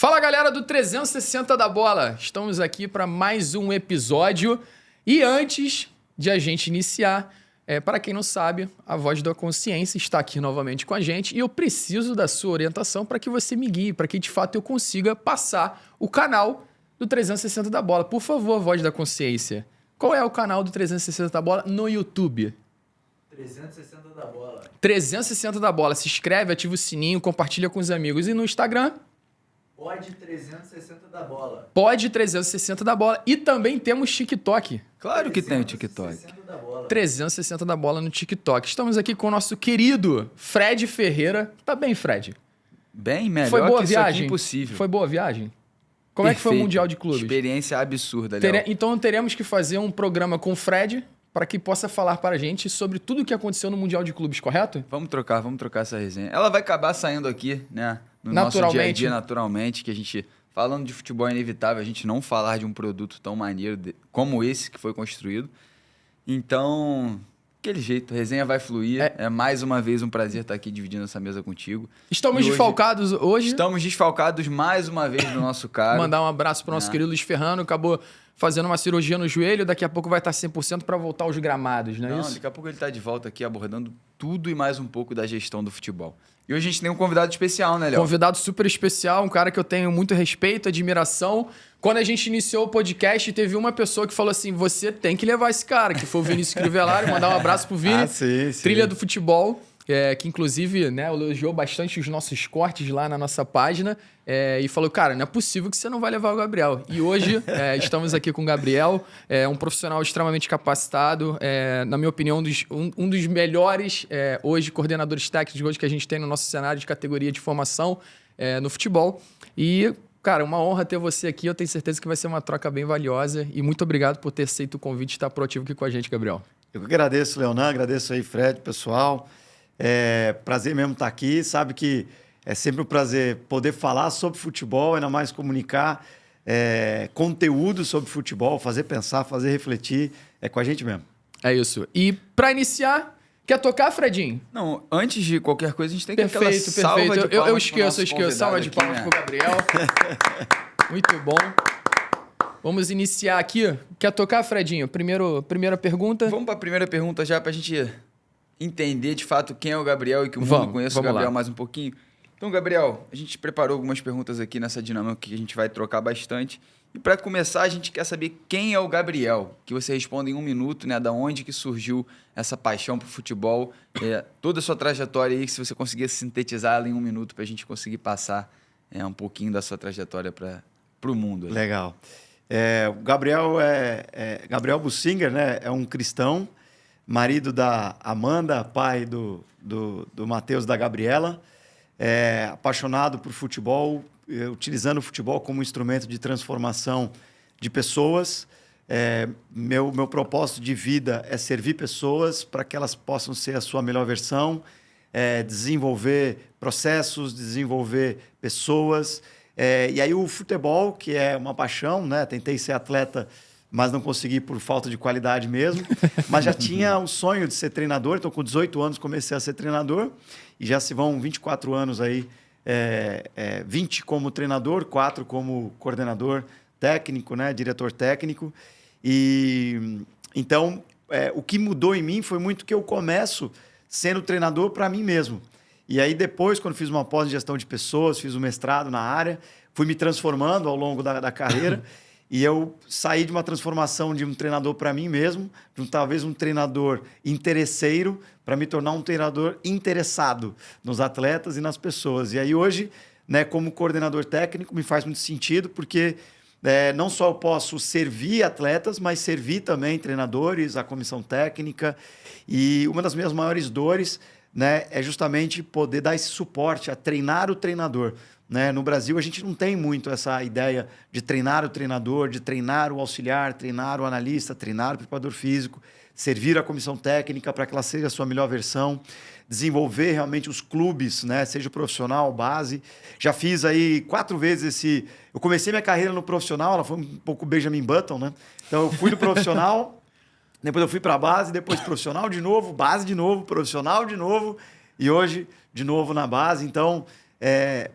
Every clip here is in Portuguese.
Fala galera do 360 da Bola, estamos aqui para mais um episódio e antes de a gente iniciar, para quem não sabe, a Voz da Consciência está aqui novamente com a gente e eu preciso da sua orientação para que você me guie, para que de fato eu consiga passar o canal do 360 da Bola. Por favor, Voz da Consciência, qual é o canal do 360 da Bola no YouTube? 360 da Bola. 360 da Bola, se inscreve, ativa o sininho, compartilha com os amigos e no Instagram... Pode 360 da Bola. Pode 360 da Bola. E também temos TikTok. Claro que tem o TikTok. 360 da Bola. 360 da Bola no TikTok. Estamos aqui com o nosso querido Fred Ferreira. Tá bem, Fred? Bem melhor Foi boa que a viagem? isso aqui impossível. Foi boa a viagem? Como é que foi o Perfeito. Mundial de Clubes? Experiência absurda, Léo. Então teremos que fazer um programa com o Fred para que possa falar para a gente sobre tudo o que aconteceu no Mundial de Clubes, correto? Vamos trocar essa resenha. Ela vai acabar saindo aqui, né? No nosso dia a dia, naturalmente, que a gente... Falando de futebol é inevitável a gente não falar de um produto tão maneiro como esse que foi construído. Então, aquele jeito, a resenha vai fluir. É mais uma vez um prazer estar aqui dividindo essa mesa contigo. Estamos desfalcados hoje. Estamos desfalcados mais uma vez do nosso cara. Mandar um abraço para o nosso querido Luiz Ferrano, acabou fazendo uma cirurgia no joelho, daqui a pouco vai estar 100% para voltar aos gramados, não é isso? Daqui a pouco ele está de volta aqui abordando tudo e mais um pouco da gestão do futebol. E hoje a gente tem um convidado especial, né, Léo? Convidado super especial, um cara que eu tenho muito respeito, admiração. Quando a gente iniciou o podcast, teve uma pessoa que falou assim, você tem que levar esse cara, que foi o Vinícius Crivellari, mandar um abraço pro Vini, sim. Trilha do Futebol, que inclusive né, elogiou bastante os nossos cortes lá na nossa página e falou, cara, não é possível que você não vai levar o Gabriel. E hoje estamos aqui com o Gabriel, um profissional extremamente capacitado, na minha opinião, um dos melhores hoje coordenadores técnicos hoje que a gente tem no nosso cenário de categoria de formação no futebol. E, cara, uma honra ter você aqui, eu tenho certeza que vai ser uma troca bem valiosa e muito obrigado por ter aceito o convite e estar proativo aqui com a gente, Gabriel. Eu que agradeço, Leonan, agradeço aí, Fred, pessoal. Prazer mesmo estar aqui. Sabe que é sempre um prazer poder falar sobre futebol, ainda mais comunicar conteúdo sobre futebol, fazer pensar, fazer refletir. É com a gente mesmo. É isso. E para iniciar, quer tocar, Fredinho? Não, antes de qualquer coisa, a gente tem que Perfeito, aquela salva perfeito. de palmas Eu esqueço. Salva de aqui, palmas né? pro Gabriel. Muito bom. Vamos iniciar aqui. Quer tocar, Fredinho? Primeira pergunta. Vamos para a primeira pergunta já para a gente entender de fato quem é o Gabriel e que o mundo conheça o Gabriel mais um pouquinho. Então, Gabriel, a gente preparou algumas perguntas aqui nessa dinâmica que a gente vai trocar bastante. E para começar, a gente quer saber quem é o Gabriel. Que você responda em 1 minuto, né? Da onde que surgiu essa paixão por futebol, toda a sua trajetória aí, se você conseguir sintetizar ela em 1 minuto para a gente conseguir passar um pouquinho da sua trajetória para o mundo. Aí. Legal. O Gabriel Gabriel Bussinger, né? É um cristão, marido da Amanda, pai do Matheus, da Gabriela, apaixonado por futebol, utilizando o futebol como instrumento de transformação de pessoas. Meu propósito de vida é servir pessoas para que elas possam ser a sua melhor versão, desenvolver processos, desenvolver pessoas. E aí o futebol, que é uma paixão, né? Tentei ser atleta, mas não consegui por falta de qualidade mesmo. Mas já tinha o sonho de ser treinador. Então, com 18 anos, comecei a ser treinador. E já se vão 24 anos aí, 20 como treinador, 4 como coordenador técnico, né? Diretor técnico. E então, o que mudou em mim foi muito que eu começo sendo treinador para mim mesmo. E aí depois, quando fiz uma pós em gestão de pessoas, fiz um mestrado na área, fui me transformando ao longo da carreira. E eu saí de uma transformação de um treinador para mim mesmo, de talvez um treinador interesseiro, para me tornar um treinador interessado nos atletas e nas pessoas. E aí hoje, né, como coordenador técnico, me faz muito sentido, porque não só eu posso servir atletas, mas servir também treinadores, a comissão técnica. E uma das minhas maiores dores, né, é justamente poder dar esse suporte a treinar o treinador. Né? No Brasil, a gente não tem muito essa ideia de treinar o treinador, de treinar o auxiliar, treinar o analista, treinar o preparador físico, servir a comissão técnica para que ela seja a sua melhor versão, desenvolver realmente os clubes, né? Seja profissional, base. Já fiz aí 4 vezes Eu comecei minha carreira no profissional, ela foi um pouco Benjamin Button, né? Então, eu fui no profissional, depois eu fui para a base, depois profissional de novo, base de novo, profissional de novo, e hoje, de novo na base. Então,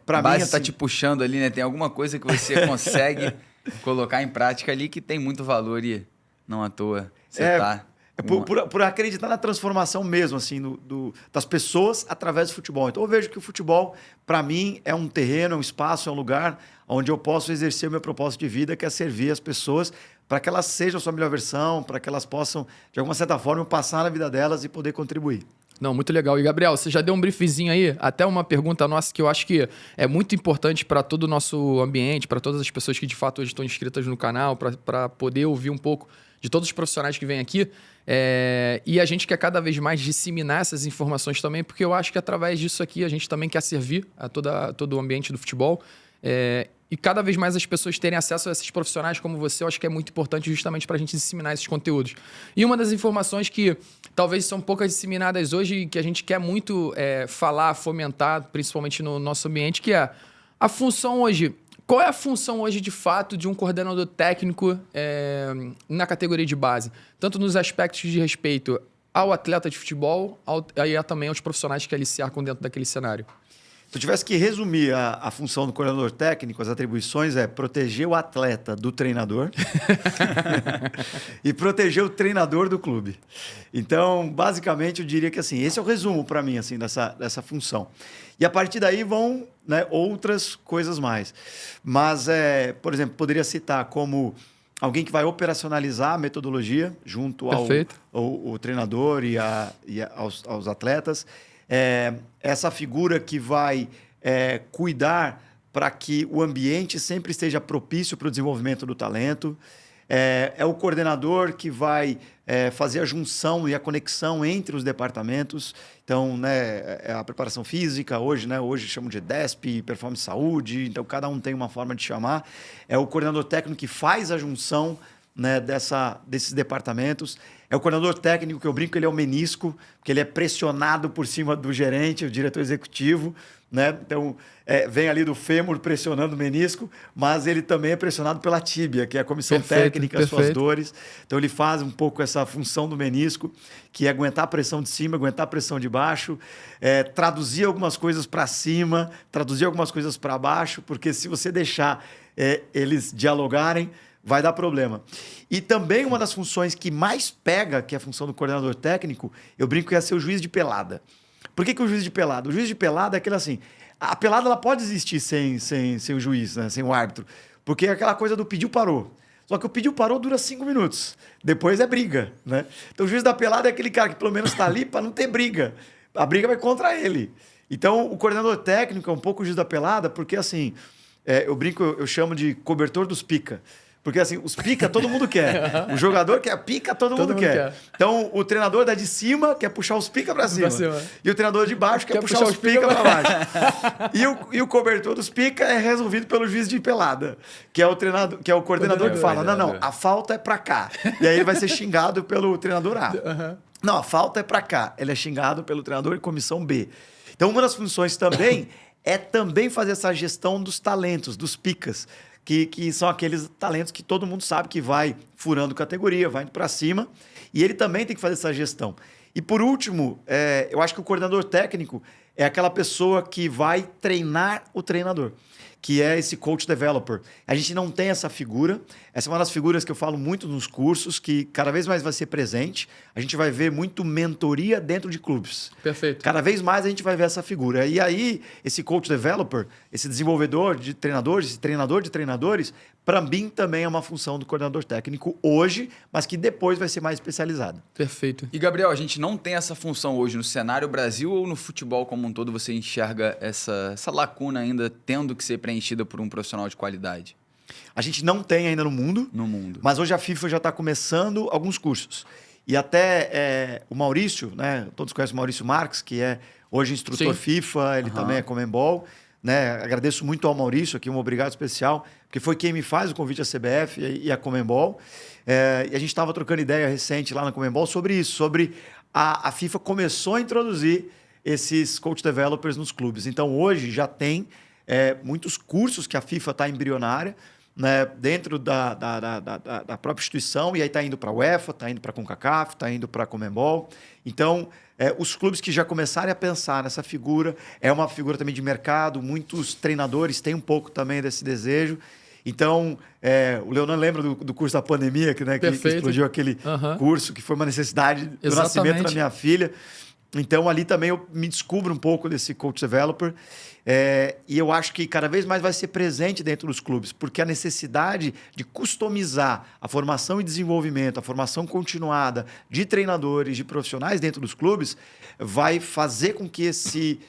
para mim... A base assim, tá te puxando ali, né? Tem alguma coisa que você consegue colocar em prática ali que tem muito valor e não à toa você tá... Por acreditar na transformação mesmo, assim, das pessoas através do futebol. Então, eu vejo que o futebol, para mim, é um terreno, é um espaço, é um lugar onde eu posso exercer o meu propósito de vida, que é servir as pessoas para que elas sejam a sua melhor versão, para que elas possam, de alguma certa forma, passar na vida delas e poder contribuir. Não, muito legal. E, Gabriel, você já deu um briefzinho aí, até uma pergunta nossa que eu acho que é muito importante para todo o nosso ambiente, para todas as pessoas que, de fato, hoje estão inscritas no canal, para poder ouvir um pouco de todos os profissionais que vêm aqui. E a gente quer cada vez mais disseminar essas informações também, porque eu acho que através disso aqui a gente também quer servir a todo o ambiente do futebol. E cada vez mais as pessoas terem acesso a esses profissionais como você, eu acho que é muito importante justamente para a gente disseminar esses conteúdos. E uma das informações que talvez são poucas disseminadas hoje e que a gente quer muito falar, fomentar, principalmente no nosso ambiente, que é a função hoje. Qual é a função hoje, de fato, de um coordenador técnico na categoria de base? Tanto nos aspectos de respeito ao atleta de futebol e também aos profissionais que ali cercam dentro daquele cenário. Se eu tivesse que resumir a função do coordenador técnico, as atribuições é proteger o atleta do treinador e proteger o treinador do clube. Então, basicamente, eu diria que assim, esse é o resumo para mim assim, dessa função. E a partir daí vão, né, outras coisas mais. Mas, por exemplo, poderia citar como alguém que vai operacionalizar a metodologia junto ao treinador e aos atletas. Essa figura que vai cuidar para que o ambiente sempre esteja propício para o desenvolvimento do talento. É o coordenador que vai fazer a junção e a conexão entre os departamentos. Então, né, a preparação física, hoje chamam de EDESP, performance saúde, então cada um tem uma forma de chamar. É o coordenador técnico que faz a junção, né, desses departamentos. É o coordenador técnico, que eu brinco, ele é o menisco, porque ele é pressionado por cima do gerente, o diretor executivo, né? Então, vem ali do fêmur pressionando o menisco, mas ele também é pressionado pela tíbia, que é a comissão técnica, as suas dores. Então, ele faz um pouco essa função do menisco, que é aguentar a pressão de cima, aguentar a pressão de baixo, traduzir algumas coisas para cima, traduzir algumas coisas para baixo, porque se você deixar eles dialogarem, vai dar problema. E também uma das funções que mais pega, que é a função do coordenador técnico, eu brinco que é ser o juiz de pelada. Por que o juiz de pelada? O juiz de pelada é aquele assim... A pelada ela pode existir sem o juiz, né? Sem o árbitro. Porque é aquela coisa do pediu, parou. Só que o pediu, parou dura 5 minutos. Depois é briga, né? Então o juiz da pelada é aquele cara que pelo menos está ali para não ter briga. A briga vai contra ele. Então o coordenador técnico é um pouco o juiz da pelada, porque assim... eu brinco, eu chamo de cobertor dos pica. Porque assim, os pica todo mundo quer. O jogador quer pica, todo mundo quer. Então, o treinador da de cima quer puxar os pica para cima. E o treinador de baixo quer puxar os pica para baixo. E o cobertor dos pica é resolvido pelo juiz de pelada, que é o treinador, que é o coordenador que fala: não, a falta é para cá. E aí ele vai ser xingado pelo treinador A. Não, a falta é para cá. Ele é xingado pelo treinador de comissão B. Então, uma das funções também é também fazer essa gestão dos talentos, dos picas. Que são aqueles talentos que todo mundo sabe que vai furando categoria, vai indo para cima. E ele também tem que fazer essa gestão. E por último, eu acho que o coordenador técnico é aquela pessoa que vai treinar o treinador, que é esse coach developer. A gente não tem essa figura. Essa é uma das figuras que eu falo muito nos cursos, que cada vez mais vai ser presente. A gente vai ver muito mentoria dentro de clubes. Perfeito. Cada vez mais a gente vai ver essa figura. E aí, esse coach developer, esse desenvolvedor de treinadores, esse treinador de treinadores, para mim também é uma função do coordenador técnico hoje, mas que depois vai ser mais especializado. Perfeito. E, Gabriel, a gente não tem essa função hoje no cenário Brasil ou no futebol como um todo? Você enxerga essa lacuna ainda tendo que ser preenchida por um profissional de qualidade? A gente não tem ainda no mundo. Mas hoje a FIFA já está começando alguns cursos. E até o Maurício, né? Todos conhecem o Maurício Marques, que é hoje instrutor FIFA, ele também é Conmebol. Né? Agradeço muito ao Maurício aqui, um obrigado especial, porque foi quem me faz o convite à CBF e à Conmebol. E a gente estava trocando ideia recente lá na Conmebol sobre isso, sobre a FIFA começou a introduzir esses coach developers nos clubes. Então, hoje já tem muitos cursos que a FIFA está embrionária, né, dentro da própria instituição, e aí está indo para a UEFA, está indo para a CONCACAF, está indo para a Conmebol. Então, os clubes que já começarem a pensar nessa figura, é uma figura também de mercado, muitos treinadores têm um pouco também desse desejo. Então, o Leonan lembra do curso da pandemia, que explodiu aquele curso, que foi uma necessidade do nascimento da minha filha. Então, ali também eu me descubro um pouco desse coach developer. E eu acho que cada vez mais vai ser presente dentro dos clubes, porque a necessidade de customizar a formação e desenvolvimento, a formação continuada de treinadores, de profissionais dentro dos clubes, vai fazer com que esse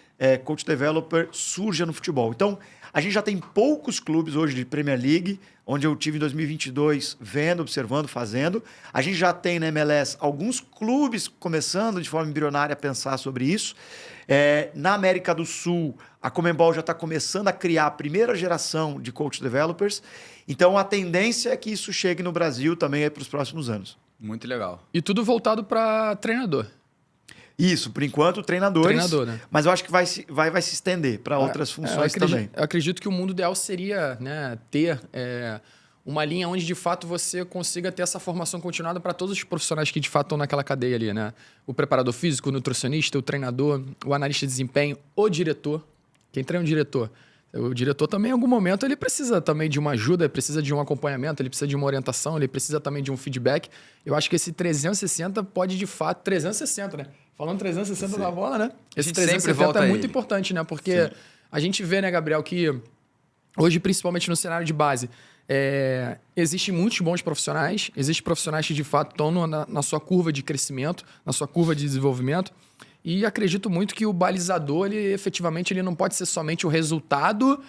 coach developer surja no futebol. Então, a gente já tem poucos clubes hoje de Premier League, onde eu tive em 2022 vendo, observando, fazendo. A gente já tem na MLS alguns clubes começando de forma embrionária a pensar sobre isso. Na América do Sul, a Conmebol já está começando a criar a primeira geração de coach developers. Então, a tendência é que isso chegue no Brasil também para os próximos anos. Muito legal. E tudo voltado para treinador. Isso, por enquanto, treinadores. Né? Mas eu acho que vai se estender para outras funções também. Eu acredito que o mundo ideal seria, né, ter uma linha onde, de fato, você consiga ter essa formação continuada para todos os profissionais que, de fato, estão naquela cadeia ali, né? O preparador físico, o nutricionista, o treinador, o analista de desempenho, o diretor. Quem treina o diretor? O diretor também, em algum momento, ele precisa também de uma ajuda, ele precisa de um acompanhamento, ele precisa de uma orientação, ele precisa também de um feedback. Eu acho que esse 360 pode, de fato... 360, né? Falando 360 da bola, né? Esse 360 é muito importante, né? Porque a gente vê, né, Gabriel, que hoje, principalmente no cenário de base, existem muitos bons profissionais, existem profissionais que, de fato, estão na sua curva de crescimento, na sua curva de desenvolvimento. E acredito muito que o balizador, efetivamente, ele não pode ser somente o resultado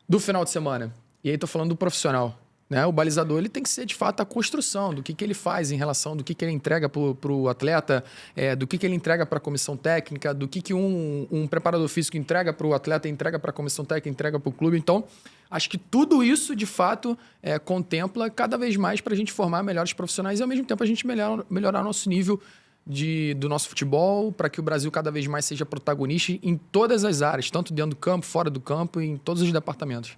do final de semana. E aí estou falando do profissional. Né? O balizador ele tem que ser, de fato, a construção do que ele faz em relação, do que ele entrega para o atleta, do que ele entrega para a comissão técnica, do que um preparador físico entrega para o atleta, entrega para a comissão técnica, entrega para o clube. Então, acho que tudo isso, de fato, contempla cada vez mais para a gente formar melhores profissionais e, ao mesmo tempo, a gente melhorar o nosso nível do nosso futebol, para que o Brasil cada vez mais seja protagonista em todas as áreas, tanto dentro do campo, fora do campo e em todos os departamentos.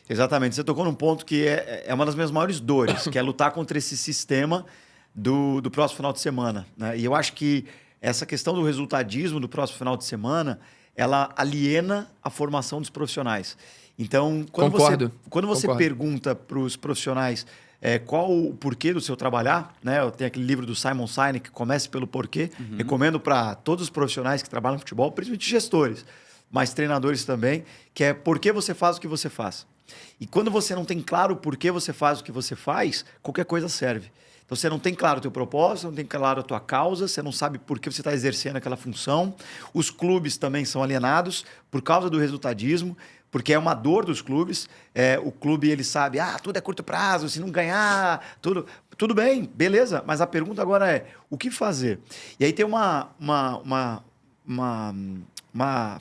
Exatamente. Você tocou num ponto que é uma das minhas maiores dores, que é lutar contra esse sistema do próximo final de semana. Né? E eu acho que essa questão do resultadismo do próximo final de semana, ela aliena a formação dos profissionais. Então, quando você pergunta para os profissionais qual o porquê do seu trabalhar, né? Eu tenho aquele livro do Simon Sinek, Comece pelo Porquê. Recomendo para todos os profissionais que trabalham no futebol, principalmente gestores, mas treinadores também, que é por que você faz o que você faz. E quando você não tem claro por que você faz o que você faz, qualquer coisa serve. Então, você não tem claro o teu propósito, não tem claro a tua causa, você não sabe por que você está exercendo aquela função. Os clubes também são alienados por causa do resultadismo, porque é uma dor dos clubes. O clube, ele sabe, tudo é curto prazo, se não ganhar, tudo bem, beleza. Mas a pergunta agora é, o que fazer? E aí tem uma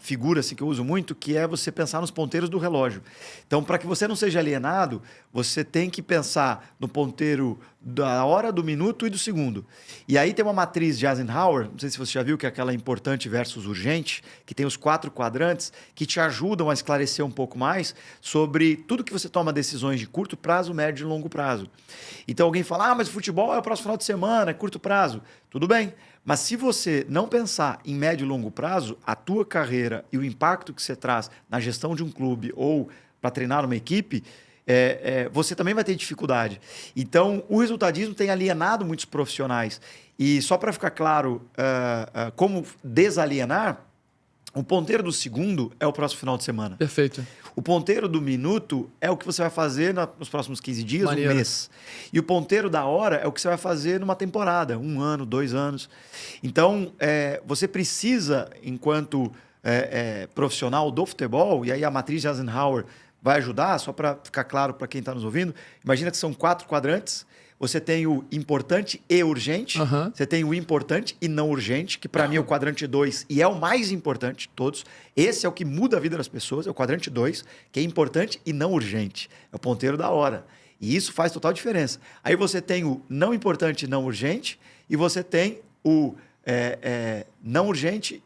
figura assim, que eu uso muito, que é você pensar nos ponteiros do relógio. Então, para que você não seja alienado, você tem que pensar no ponteiro da hora, do minuto e do segundo. E aí tem uma matriz de Eisenhower, não sei se você já viu, que é aquela importante versus urgente, que tem os 4 quadrantes, que te ajudam a esclarecer um pouco mais sobre tudo que você toma decisões de curto prazo, médio e longo prazo. Então, alguém fala, mas o futebol é o próximo final de semana, é curto prazo. Tudo bem. Mas se você não pensar em médio e longo prazo, a tua carreira e o impacto que você traz na gestão de um clube ou para treinar uma equipe, você também vai ter dificuldade. Então, o resultadismo tem alienado muitos profissionais. E só para ficar claro como desalienar, o ponteiro do segundo é o próximo final de semana. Perfeito. O ponteiro do minuto é o que você vai fazer nos próximos 15 dias, um mês. E o ponteiro da hora é o que você vai fazer numa temporada, 1 ano, 2 anos. Então, você precisa, enquanto profissional do futebol, e aí a matriz de Eisenhower vai ajudar, só para ficar claro para quem está nos ouvindo, imagina que são 4 quadrantes. Você tem o importante e urgente, você tem o importante e não urgente, que para mim é o quadrante 2 e é o mais importante de todos. Esse é o que muda a vida das pessoas, é o quadrante 2, que é importante e não urgente. É o ponteiro da hora. E isso faz total diferença. Aí você tem o não importante e não urgente, e você tem o não urgente,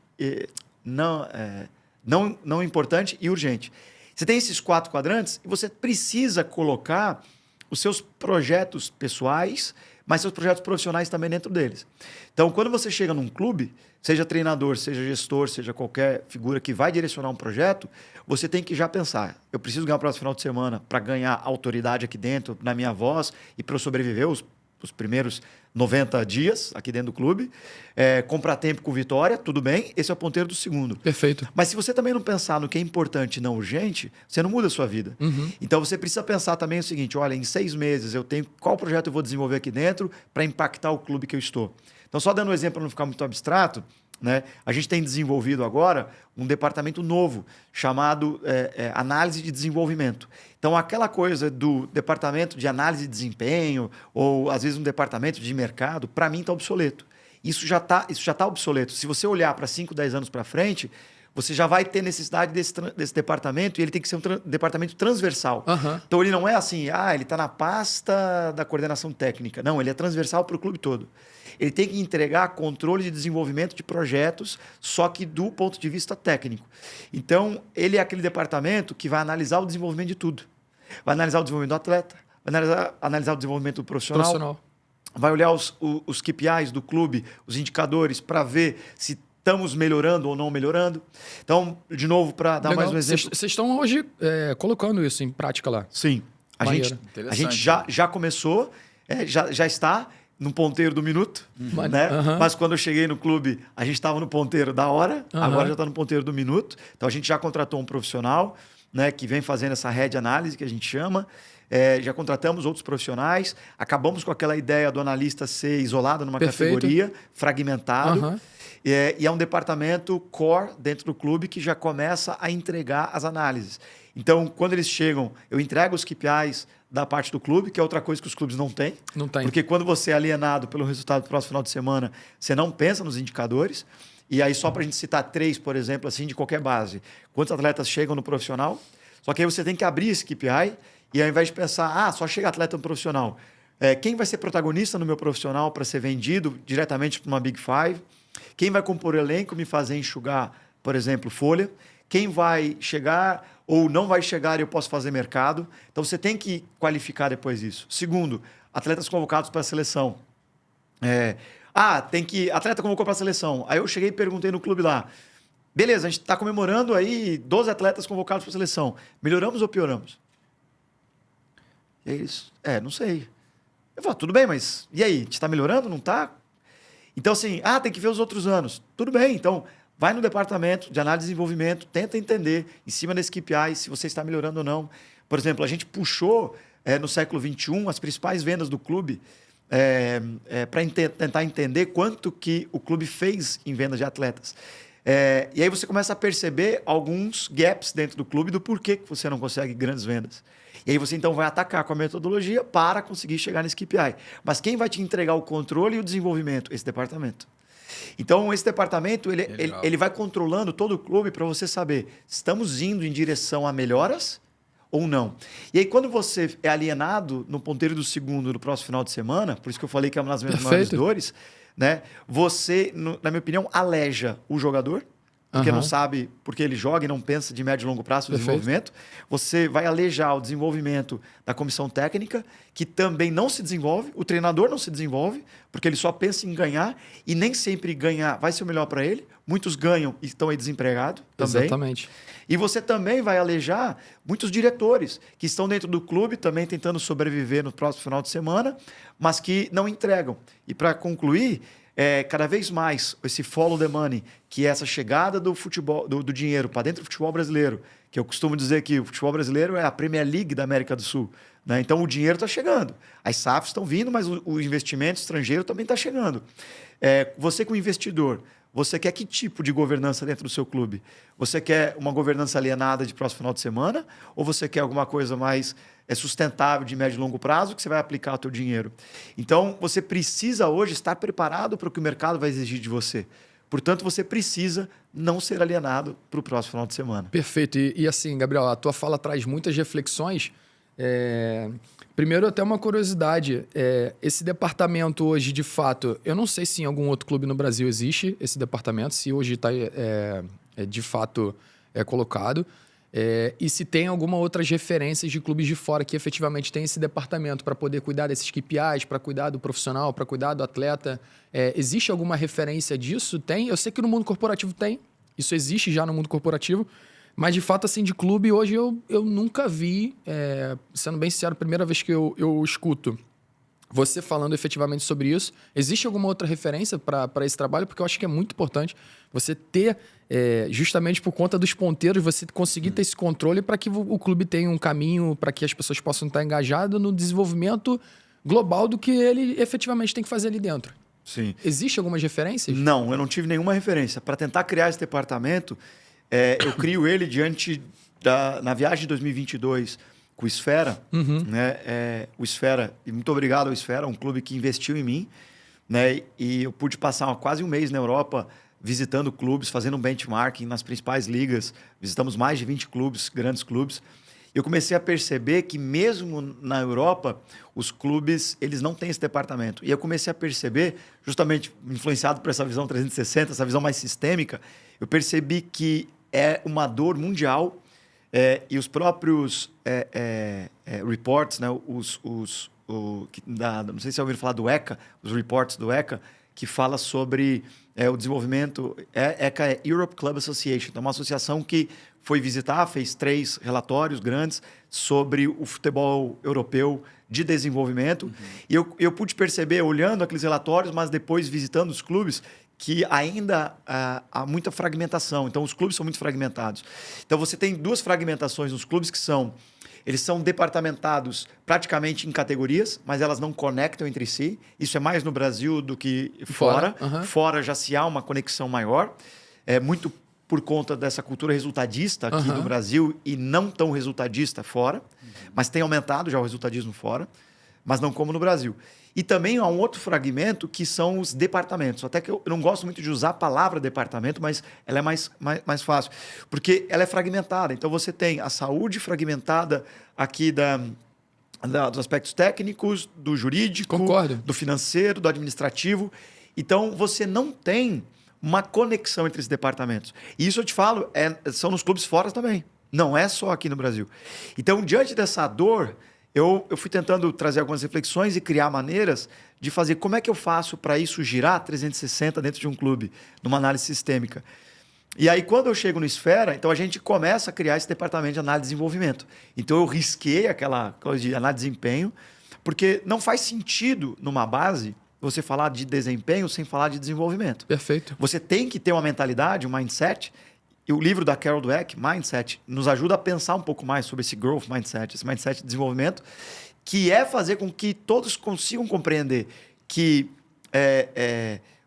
não importante e urgente. Você tem esses 4 quadrantes e você precisa colocar os seus projetos pessoais, mas seus projetos profissionais também dentro deles. Então, quando você chega num clube, seja treinador, seja gestor, seja qualquer figura que vai direcionar um projeto, você tem que já pensar, eu preciso ganhar o próximo final de semana para ganhar autoridade aqui dentro, na minha voz, e para eu sobreviver os primeiros 90 dias aqui dentro do clube, comprar tempo com vitória, tudo bem, esse é o ponteiro do segundo. Perfeito. Mas se você também não pensar no que é importante e não urgente, você não muda a sua vida. Então você precisa pensar também o seguinte, olha, em 6 meses eu tenho qual projeto eu vou desenvolver aqui dentro para impactar o clube que eu estou. Então só dando um exemplo para não ficar muito abstrato, né? A gente tem desenvolvido agora um departamento novo chamado análise de desenvolvimento. Então, aquela coisa do departamento de análise de desempenho ou, às vezes, um departamento de mercado, para mim, está obsoleto. Isso já tá obsoleto. Se você olhar para 5, 10 anos para frente, você já vai ter necessidade desse departamento e ele tem que ser um departamento transversal. Então, ele não é assim, ele está na pasta da coordenação técnica. Não, ele é transversal para o clube todo. Ele tem que entregar controle de desenvolvimento de projetos, só que do ponto de vista técnico. Então, ele é aquele departamento que vai analisar o desenvolvimento de tudo. Vai analisar o desenvolvimento do atleta, vai analisar o desenvolvimento do profissional. Vai olhar os KPIs do clube, os indicadores, para ver se estamos melhorando ou não melhorando. Então, de novo, para dar mais um exemplo... Vocês estão hoje colocando isso em prática lá? Sim. A gente já começou, já está no ponteiro do minuto, né? Mas quando eu cheguei no clube, a gente estava no ponteiro da hora, agora já está no ponteiro do minuto. Então, a gente já contratou um profissional, né, que vem fazendo essa head análise, que a gente chama. Já contratamos outros profissionais, acabamos com aquela ideia do analista ser isolado numa categoria, fragmentado. E é um departamento core dentro do clube que já começa a entregar as análises. Então, quando eles chegam, eu entrego os KPIs da parte do clube, que é outra coisa que os clubes não têm. Não tem. Porque quando você é alienado pelo resultado do próximo final de semana, você não pensa nos indicadores. E aí, só para a gente citar 3, por exemplo, assim, de qualquer base. Quantos atletas chegam no profissional? Só que aí você tem que abrir esse KPI e ao invés de pensar, só chega atleta no profissional. Quem vai ser protagonista no meu profissional para ser vendido diretamente para uma Big Five? Quem vai compor o elenco, me fazer enxugar, por exemplo, folha? Quem vai chegar ou não vai chegar e eu posso fazer mercado? Então, você tem que qualificar depois isso. Segundo, atletas convocados para a seleção. Atleta convocou para a seleção. Aí eu cheguei e perguntei no clube lá. Beleza, a gente está comemorando aí 12 atletas convocados para a seleção. Melhoramos ou pioramos? E aí eles, não sei. Eu falo, tudo bem, mas e aí? A gente está melhorando, não está? Então, assim, tem que ver os outros anos. Tudo bem, então, vai no departamento de análise de desenvolvimento, tenta entender, em cima desse KPI, se você está melhorando ou não. Por exemplo, a gente puxou, no século XXI, as principais vendas do clube para tentar entender quanto que o clube fez em vendas de atletas. E aí você começa a perceber alguns gaps dentro do clube do porquê que você não consegue grandes vendas. E aí você então vai atacar com a metodologia para conseguir chegar nesse KPI. Mas quem vai te entregar o controle e o desenvolvimento? Esse departamento. Então, esse departamento ele vai controlando todo o clube para você saber se estamos indo em direção a melhoras ou não. E aí, quando você é alienado no ponteiro do segundo no próximo final de semana, por isso que eu falei que é uma das minhas maiores dores, né? Você, na minha opinião, aleja o jogador, porque não sabe porque ele joga e não pensa de médio e longo prazo no desenvolvimento. Você vai alejar o desenvolvimento da comissão técnica, que também não se desenvolve, o treinador não se desenvolve, porque ele só pensa em ganhar e nem sempre ganhar vai ser o melhor para ele. Muitos ganham e estão aí desempregados também. Exatamente. E você também vai alejar muitos diretores que estão dentro do clube também tentando sobreviver no próximo final de semana, mas que não entregam. E para concluir, cada vez mais esse follow the money, que é essa chegada do futebol, do dinheiro para dentro do futebol brasileiro, que eu costumo dizer que o futebol brasileiro é a Premier League da América do Sul, né? Então o dinheiro está chegando. As SAFs estão vindo, mas o investimento estrangeiro também está chegando. Você como investidor, você quer que tipo de governança dentro do seu clube? Você quer uma governança alienada de próximo final de semana? Ou você quer alguma coisa mais sustentável de médio e longo prazo que você vai aplicar o teu dinheiro? Então, você precisa hoje estar preparado para o que o mercado vai exigir de você. Portanto, você precisa não ser alienado para o próximo final de semana. Perfeito. E assim, Gabriel, a tua fala traz muitas reflexões. Primeiro, até uma curiosidade. Esse departamento hoje, de fato, eu não sei se em algum outro clube no Brasil existe esse departamento, se hoje está de fato colocado. E se tem alguma outras referências de clubes de fora que efetivamente tem esse departamento para poder cuidar desses KPIs, para cuidar do profissional, para cuidar do atleta. Existe alguma referência disso? Tem? Eu sei que no mundo corporativo tem. Isso existe já no mundo corporativo. Mas, de fato, assim, de clube, hoje eu nunca vi, sendo bem sincero, a primeira vez que eu escuto você falando efetivamente sobre isso. Existe alguma outra referência para esse trabalho? Porque eu acho que é muito importante você ter, justamente por conta dos ponteiros, você conseguir ter esse controle para que o clube tenha um caminho, para que as pessoas possam estar engajadas no desenvolvimento global do que ele efetivamente tem que fazer ali dentro. Sim. Existe algumas referências? Não, eu não tive nenhuma referência. Para tentar criar esse departamento, eu crio ele na viagem de 2022 com o Esfera. Né? O Esfera, e muito obrigado ao Esfera, um clube que investiu em mim. Né? E eu pude passar quase um mês na Europa visitando clubes, fazendo um benchmarking nas principais ligas. Visitamos mais de 20 clubes, grandes clubes. Eu comecei a perceber que mesmo na Europa, os clubes eles não têm esse departamento. E eu comecei a perceber, justamente influenciado por essa visão 360, essa visão mais sistêmica, eu percebi que é uma dor mundial e os próprios reports, né, não sei se já ouviram falar do ECA, os reports do ECA, que fala sobre o desenvolvimento. ECA é Europe Club Association, então é uma associação que foi visitar, fez 3 relatórios grandes sobre o futebol europeu de desenvolvimento. E eu pude perceber, olhando aqueles relatórios, mas depois visitando os clubes, que ainda há muita fragmentação. Então, os clubes são muito fragmentados. Então, você tem 2 fragmentações nos clubes que eles são departamentados praticamente em categorias, mas elas não conectam entre si. Isso é mais no Brasil do que fora. Fora já se há uma conexão maior. Muito por conta dessa cultura resultadista aqui no Brasil e não tão resultadista fora. Mas tem aumentado já o resultadismo fora, mas não como no Brasil. E também há um outro fragmento que são os departamentos. Até que eu não gosto muito de usar a palavra departamento, mas ela é mais fácil. Porque ela é fragmentada. Então, você tem a saúde fragmentada aqui dos aspectos técnicos, do jurídico, concordo, do financeiro, do administrativo. Então, você não tem uma conexão entre esses departamentos. E isso eu te falo, são nos clubes fora também. Não é só aqui no Brasil. Então, diante dessa dor, eu fui tentando trazer algumas reflexões e criar maneiras de fazer como é que eu faço para isso girar 360 dentro de um clube, numa análise sistêmica. E aí, quando eu chego no Esfera, então a gente começa a criar esse departamento de análise de desenvolvimento. Então, eu risquei aquela coisa de análise de desempenho, porque não faz sentido, numa base, você falar de desempenho sem falar de desenvolvimento. Perfeito. Você tem que ter uma mentalidade, um mindset. E o livro da Carol Dweck, Mindset, nos ajuda a pensar um pouco mais sobre esse growth mindset, esse mindset de desenvolvimento, que é fazer com que todos consigam compreender que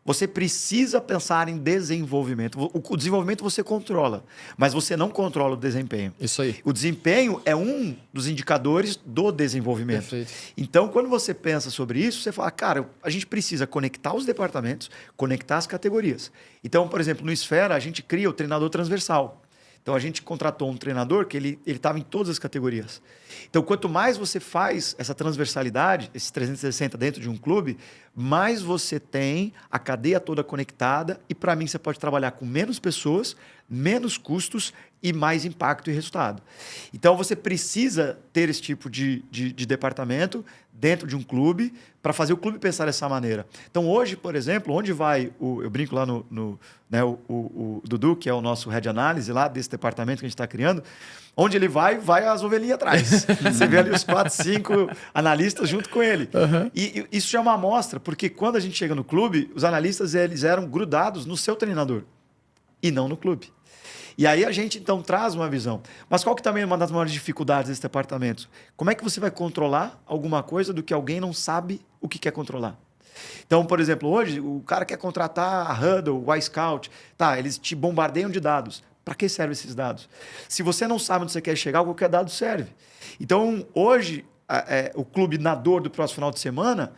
você precisa pensar em desenvolvimento. O desenvolvimento você controla, mas você não controla o desempenho. Isso aí. O desempenho é um dos indicadores do desenvolvimento. Perfeito. Então, quando você pensa sobre isso, você fala, cara, a gente precisa conectar os departamentos, conectar as categorias. Então, por exemplo, no Esfera, a gente cria o treinador transversal. Então, a gente contratou um treinador que ele estava em todas as categorias. Então, quanto mais você faz essa transversalidade, esse 360 dentro de um clube, mais você tem a cadeia toda conectada e, para mim, você pode trabalhar com menos pessoas, menos custos e mais impacto e resultado. Então, você precisa ter esse tipo de departamento dentro de um clube para fazer o clube pensar dessa maneira. Então, hoje, por exemplo, onde vai eu brinco lá o Dudu, que é o nosso head análise lá desse departamento que a gente está criando, onde ele vai as ovelhinhas atrás. Você vê ali os 4, 5 analistas junto com ele. E isso já é uma amostra, porque quando a gente chega no clube, os analistas eles eram grudados no seu treinador e não no clube. E aí a gente, então, traz uma visão. Mas qual que também é uma das maiores dificuldades desse departamento? Como é que você vai controlar alguma coisa do que alguém não sabe o que quer controlar? Então, por exemplo, hoje, o cara quer contratar a Hudl, o iScout. Tá, eles te bombardeiam de dados. Para que servem esses dados? Se você não sabe onde você quer chegar, qualquer dado serve. Então, hoje, o clube na dor do próximo final de semana,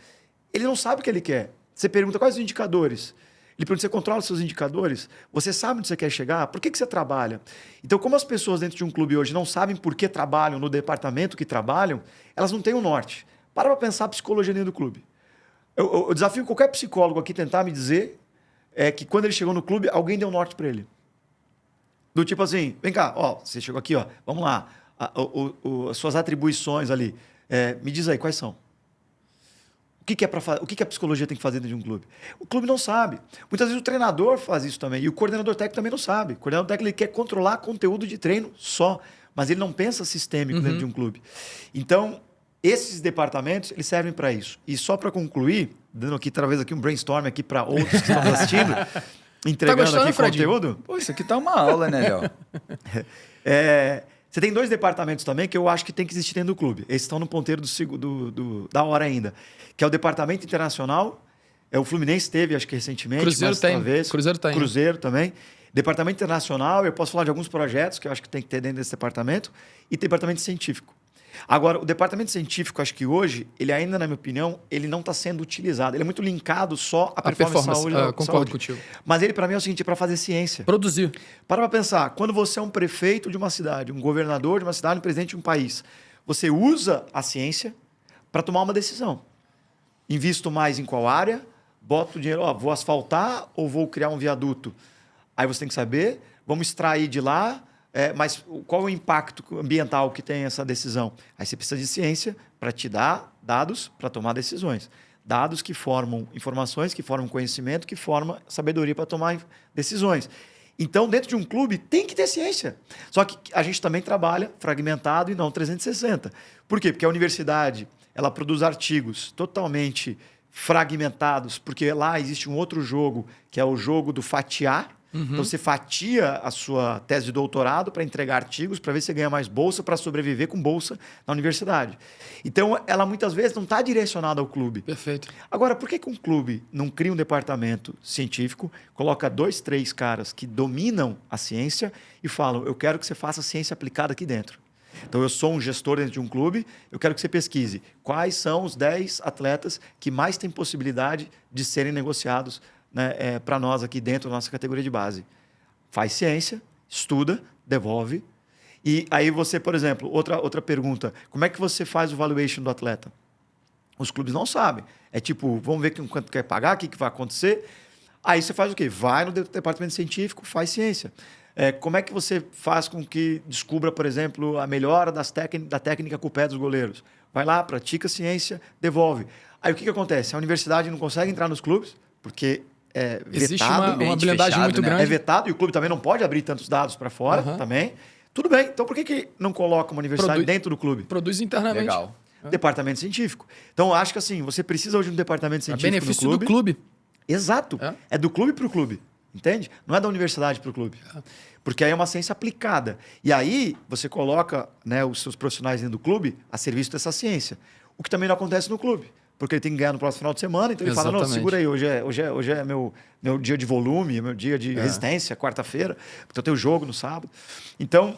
ele não sabe o que ele quer. Você pergunta quais os indicadores. Ele pergunta, você controla os seus indicadores? Você sabe onde você quer chegar? Por que você trabalha? Então, como as pessoas dentro de um clube hoje não sabem por que trabalham no departamento que trabalham, elas não têm um norte. Para pensar a psicologia dentro do clube. Eu desafio qualquer psicólogo aqui tentar me dizer que quando ele chegou no clube, alguém deu um norte para ele. Do tipo assim, vem cá, ó, você chegou aqui, ó, vamos lá. As suas atribuições ali. Me diz aí, quais são? O que a psicologia tem que fazer dentro de um clube? O clube não sabe. Muitas vezes o treinador faz isso também. E o coordenador técnico também não sabe. O coordenador técnico ele quer controlar conteúdo de treino só. Mas ele não pensa sistêmico dentro de um clube. Então, esses departamentos, eles servem para isso. E só para concluir, dando aqui, talvez aqui um brainstorm aqui para outros que estão assistindo, entregando gostando, aqui Fredinho? conteúdo. Pô, isso aqui tá uma aula, né, Léo? Você tem 2 departamentos também que eu acho que tem que existir dentro do clube. Esses estão no ponteiro da hora ainda. Que é o departamento internacional. O Fluminense teve, acho que recentemente. Cruzeiro tem. Talvez. Cruzeiro tem. Cruzeiro também. Departamento internacional, eu posso falar de alguns projetos que eu acho que tem que ter dentro desse departamento. E departamento científico. Agora, o departamento científico, acho que hoje, ele ainda, na minha opinião, ele não está sendo utilizado. Ele é muito linkado só à performance. Concordo saúde. contigo. Mas ele, para mim, é o seguinte, é para fazer ciência. Produzir. Para pensar, quando você é um prefeito de uma cidade, um governador de uma cidade, um presidente de um país, você usa a ciência para tomar uma decisão. Invisto mais em qual área? Boto o dinheiro, vou asfaltar ou vou criar um viaduto? Aí você tem que saber, vamos extrair de lá, mas qual é o impacto ambiental que tem essa decisão? Aí você precisa de ciência para te dar dados para tomar decisões. Dados que formam informações, que formam conhecimento, que formam sabedoria para tomar decisões. Então, dentro de um clube, tem que ter ciência. Só que a gente também trabalha fragmentado e não 360. Por quê? Porque a universidade ela produz artigos totalmente fragmentados, porque lá existe um outro jogo, que é o jogo do fatiar. Então, você fatia a sua tese de doutorado para entregar artigos, para ver se você ganha mais bolsa, para sobreviver com bolsa na universidade. Então, ela muitas vezes não está direcionada ao clube. Perfeito. Agora, por que um clube não cria um departamento científico, coloca 2, 3 caras que dominam a ciência e falam, eu quero que você faça ciência aplicada aqui dentro. Então, eu sou um gestor dentro de um clube, eu quero que você pesquise quais são os 10 atletas que mais têm possibilidade de serem negociados, né, para nós aqui dentro da nossa categoria de base. Faz ciência, estuda, devolve. E aí você, por exemplo, outra pergunta, como é que você faz o valuation do atleta? Os clubes não sabem. É tipo, vamos ver quanto quer pagar, o que vai acontecer. Aí você faz o quê? Vai no departamento científico, faz ciência. Como é que você faz com que descubra, por exemplo, a melhora da técnica com o pé dos goleiros? Vai lá, pratica ciência, devolve. Aí o que acontece? A universidade não consegue entrar nos clubes, porque existe vetado, uma blindagem fechado, muito né? grande. é vetado e o clube também não pode abrir tantos dados para fora também. Tudo bem. Então, por que não coloca uma universidade dentro do clube? Produz internamente. Legal. Departamento científico. Então, eu acho que assim, você precisa hoje de um departamento A científico benefício no do clube. Exato. É do clube para o clube. Entende? Não é da universidade para o clube. Porque aí é uma ciência aplicada. E aí você coloca, né, os seus profissionais dentro do clube a serviço dessa ciência. O que também não acontece no clube. Porque ele tem que ganhar no próximo final de semana, então ele fala, não, segura aí, hoje é meu dia de volume, meu dia de resistência, quarta-feira, porque eu tenho jogo no sábado. Então,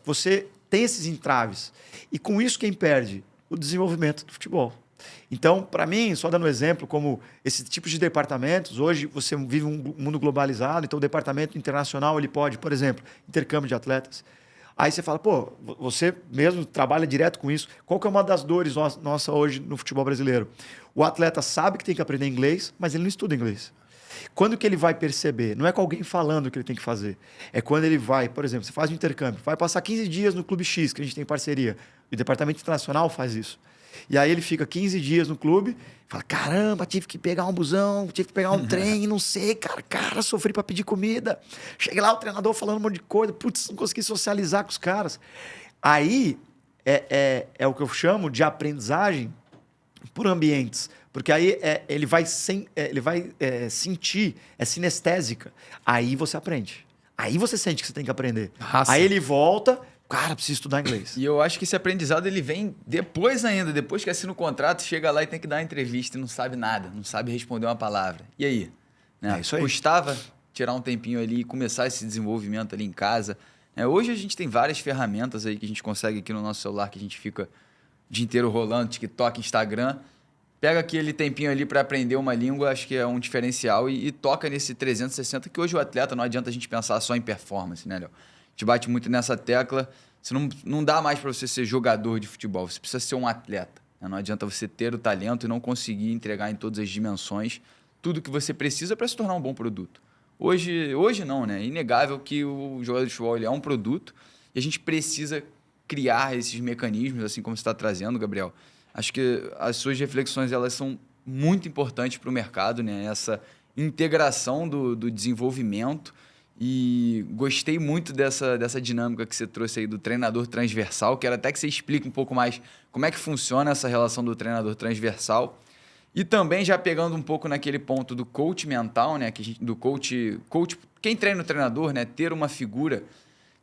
você tem esses entraves. E com isso quem perde? O desenvolvimento do futebol. Então, para mim, só dando um exemplo, como esse tipo de departamentos, hoje você vive um mundo globalizado, então o departamento internacional ele pode, por exemplo, intercâmbio de atletas. Aí você fala, pô, você mesmo trabalha direto com isso. Qual que é uma das dores nossa hoje no futebol brasileiro? O atleta sabe que tem que aprender inglês, mas ele não estuda inglês. Quando que ele vai perceber? Não é com alguém falando o que ele tem que fazer. É quando ele vai, por exemplo, você faz um intercâmbio, vai passar 15 dias no Clube X, que a gente tem parceria. E o Departamento Internacional faz isso. E aí ele fica 15 dias no clube, fala, caramba, tive que pegar um busão, tive que pegar um trem, não sei, cara, sofri para pedir comida. Cheguei lá, o treinador falando um monte de coisa, putz, não consegui socializar com os caras. Aí é o que eu chamo de aprendizagem por ambientes. Porque aí ele vai sentir, é sinestésica. Aí você aprende. Aí você sente que você tem que aprender. Raça. Aí ele volta, cara, preciso estudar inglês. E eu acho que esse aprendizado ele vem depois ainda. Depois que assina o contrato, chega lá e tem que dar uma entrevista e não sabe nada, não sabe responder uma palavra. E aí? Né? É isso aí. Custava tirar um tempinho ali e começar esse desenvolvimento ali em casa. Hoje a gente tem várias ferramentas aí que a gente consegue aqui no nosso celular, que a gente fica o dia inteiro rolando, TikTok, Instagram. Pega aquele tempinho ali para aprender uma língua, acho que é um diferencial e toca nesse 360, que hoje o atleta não adianta a gente pensar só em performance, né, Léo? A gente bate muito nessa tecla. Você não dá mais para você ser jogador de futebol, você precisa ser um atleta. Né? Não adianta você ter o talento e não conseguir entregar em todas as dimensões tudo que você precisa para se tornar um bom produto. Hoje não, né? É inegável que o jogador de futebol ele é um produto e a gente precisa criar esses mecanismos, assim como você está trazendo, Gabriel. Acho que as suas reflexões elas são muito importantes para o mercado, né? Essa integração do desenvolvimento. E gostei muito dessa dinâmica que você trouxe aí do treinador transversal. Quero até que você explique um pouco mais como é que funciona essa relação do treinador transversal. E também já pegando um pouco naquele ponto do coach mental, né? Do coach, quem treina o treinador, né? Ter uma figura.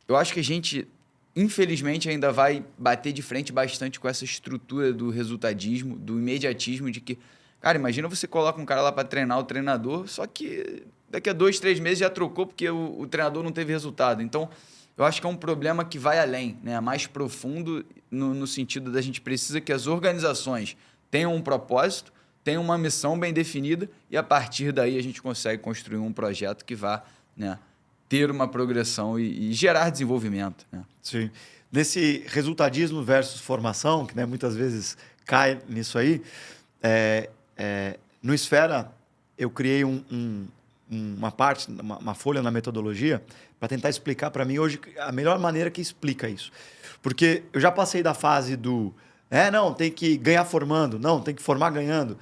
Eu acho que a gente, infelizmente, ainda vai bater de frente bastante com essa estrutura do resultadismo, do imediatismo de que, cara, imagina você coloca um cara lá para treinar o treinador, só que daqui a 2, 3 meses já trocou porque o treinador não teve resultado. Então, eu acho que é um problema que vai além, né? Mais profundo no sentido da gente precisa que as organizações tenham um propósito, tenham uma missão bem definida e a partir daí a gente consegue construir um projeto que vá, né, ter uma progressão e gerar desenvolvimento, né? Sim. Nesse resultadismo versus formação, que, né, muitas vezes cai nisso aí, no Esfera eu criei uma folha na metodologia para tentar explicar para mim hoje a melhor maneira que explica isso. Porque eu já passei da fase do não, tem que ganhar formando, não, tem que formar ganhando.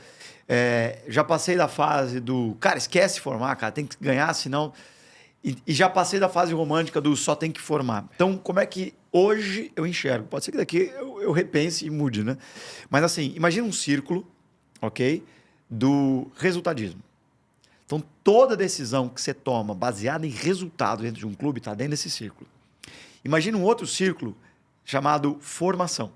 Já passei da fase do cara, esquece formar, cara, tem que ganhar, senão... E já passei da fase romântica do só tem que formar. Então, como é que hoje eu enxergo? Pode ser que daqui eu repense e mude, né? Mas assim, imagina um círculo, ok? Do resultadismo. Então, toda decisão que você toma baseada em resultado dentro de um clube está dentro desse círculo. Imagina um outro círculo chamado formação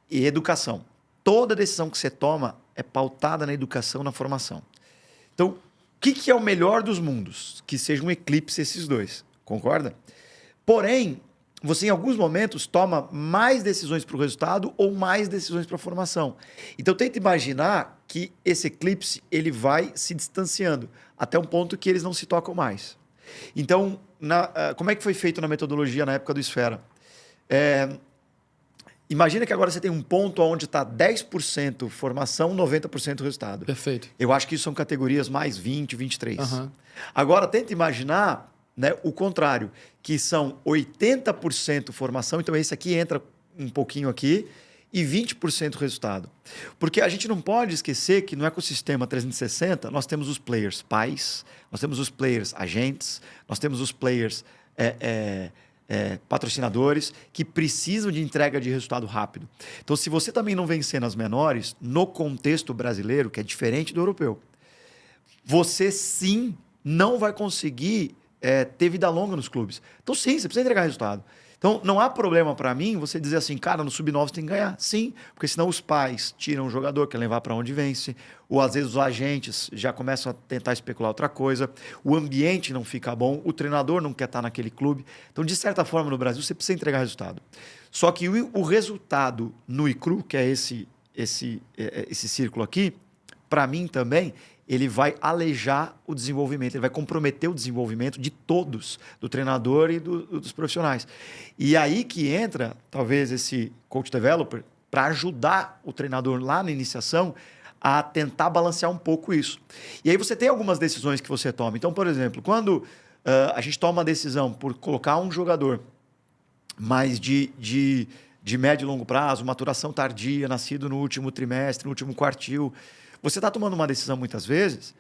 e educação. Toda decisão que você toma é pautada na educação, na formação. Então, o que é o melhor dos mundos? Que seja um eclipse esses dois. Concorda? Porém, você em alguns momentos toma mais decisões para o resultado ou mais decisões para a formação. Então, tenta imaginar que esse eclipse ele vai se distanciando até um ponto que eles não se tocam mais. Então, como é que foi feito na metodologia na época do Esfera? Imagina que agora você tem um ponto onde está 10% formação, 90% resultado. Perfeito. Eu acho que isso são categorias mais 20, 23. Uhum. Agora, tenta imaginar, né, o contrário, que são 80% formação, então esse aqui entra um pouquinho aqui, e 20% resultado. Porque a gente não pode esquecer que no ecossistema 360 nós temos os players pais, nós temos os players agentes, nós temos os players patrocinadores que precisam de entrega de resultado rápido. Então, se você também não vencer nas menores, no contexto brasileiro, que é diferente do europeu, você sim não vai conseguir ter vida longa nos clubes. Então, sim, você precisa entregar resultado. Então, não há problema para mim você dizer assim, cara, no Sub-9 você tem que ganhar. Sim, porque senão os pais tiram o jogador, quer levar para onde vence, ou às vezes os agentes já começam a tentar especular outra coisa, o ambiente não fica bom, o treinador não quer estar naquele clube. Então, de certa forma, no Brasil, você precisa entregar resultado. Só que o resultado no ICRU, que é esse círculo aqui, para mim também, ele vai alejar o desenvolvimento, ele vai comprometer o desenvolvimento de todos, do treinador e dos profissionais. E aí que entra, talvez, esse coach developer, para ajudar o treinador lá na iniciação a tentar balancear um pouco isso. E aí você tem algumas decisões que você toma. Então, por exemplo, quando a gente toma uma decisão por colocar um jogador mais de médio e longo prazo, maturação tardia, nascido no último trimestre, no último quartil, você está tomando uma decisão, muitas vezes,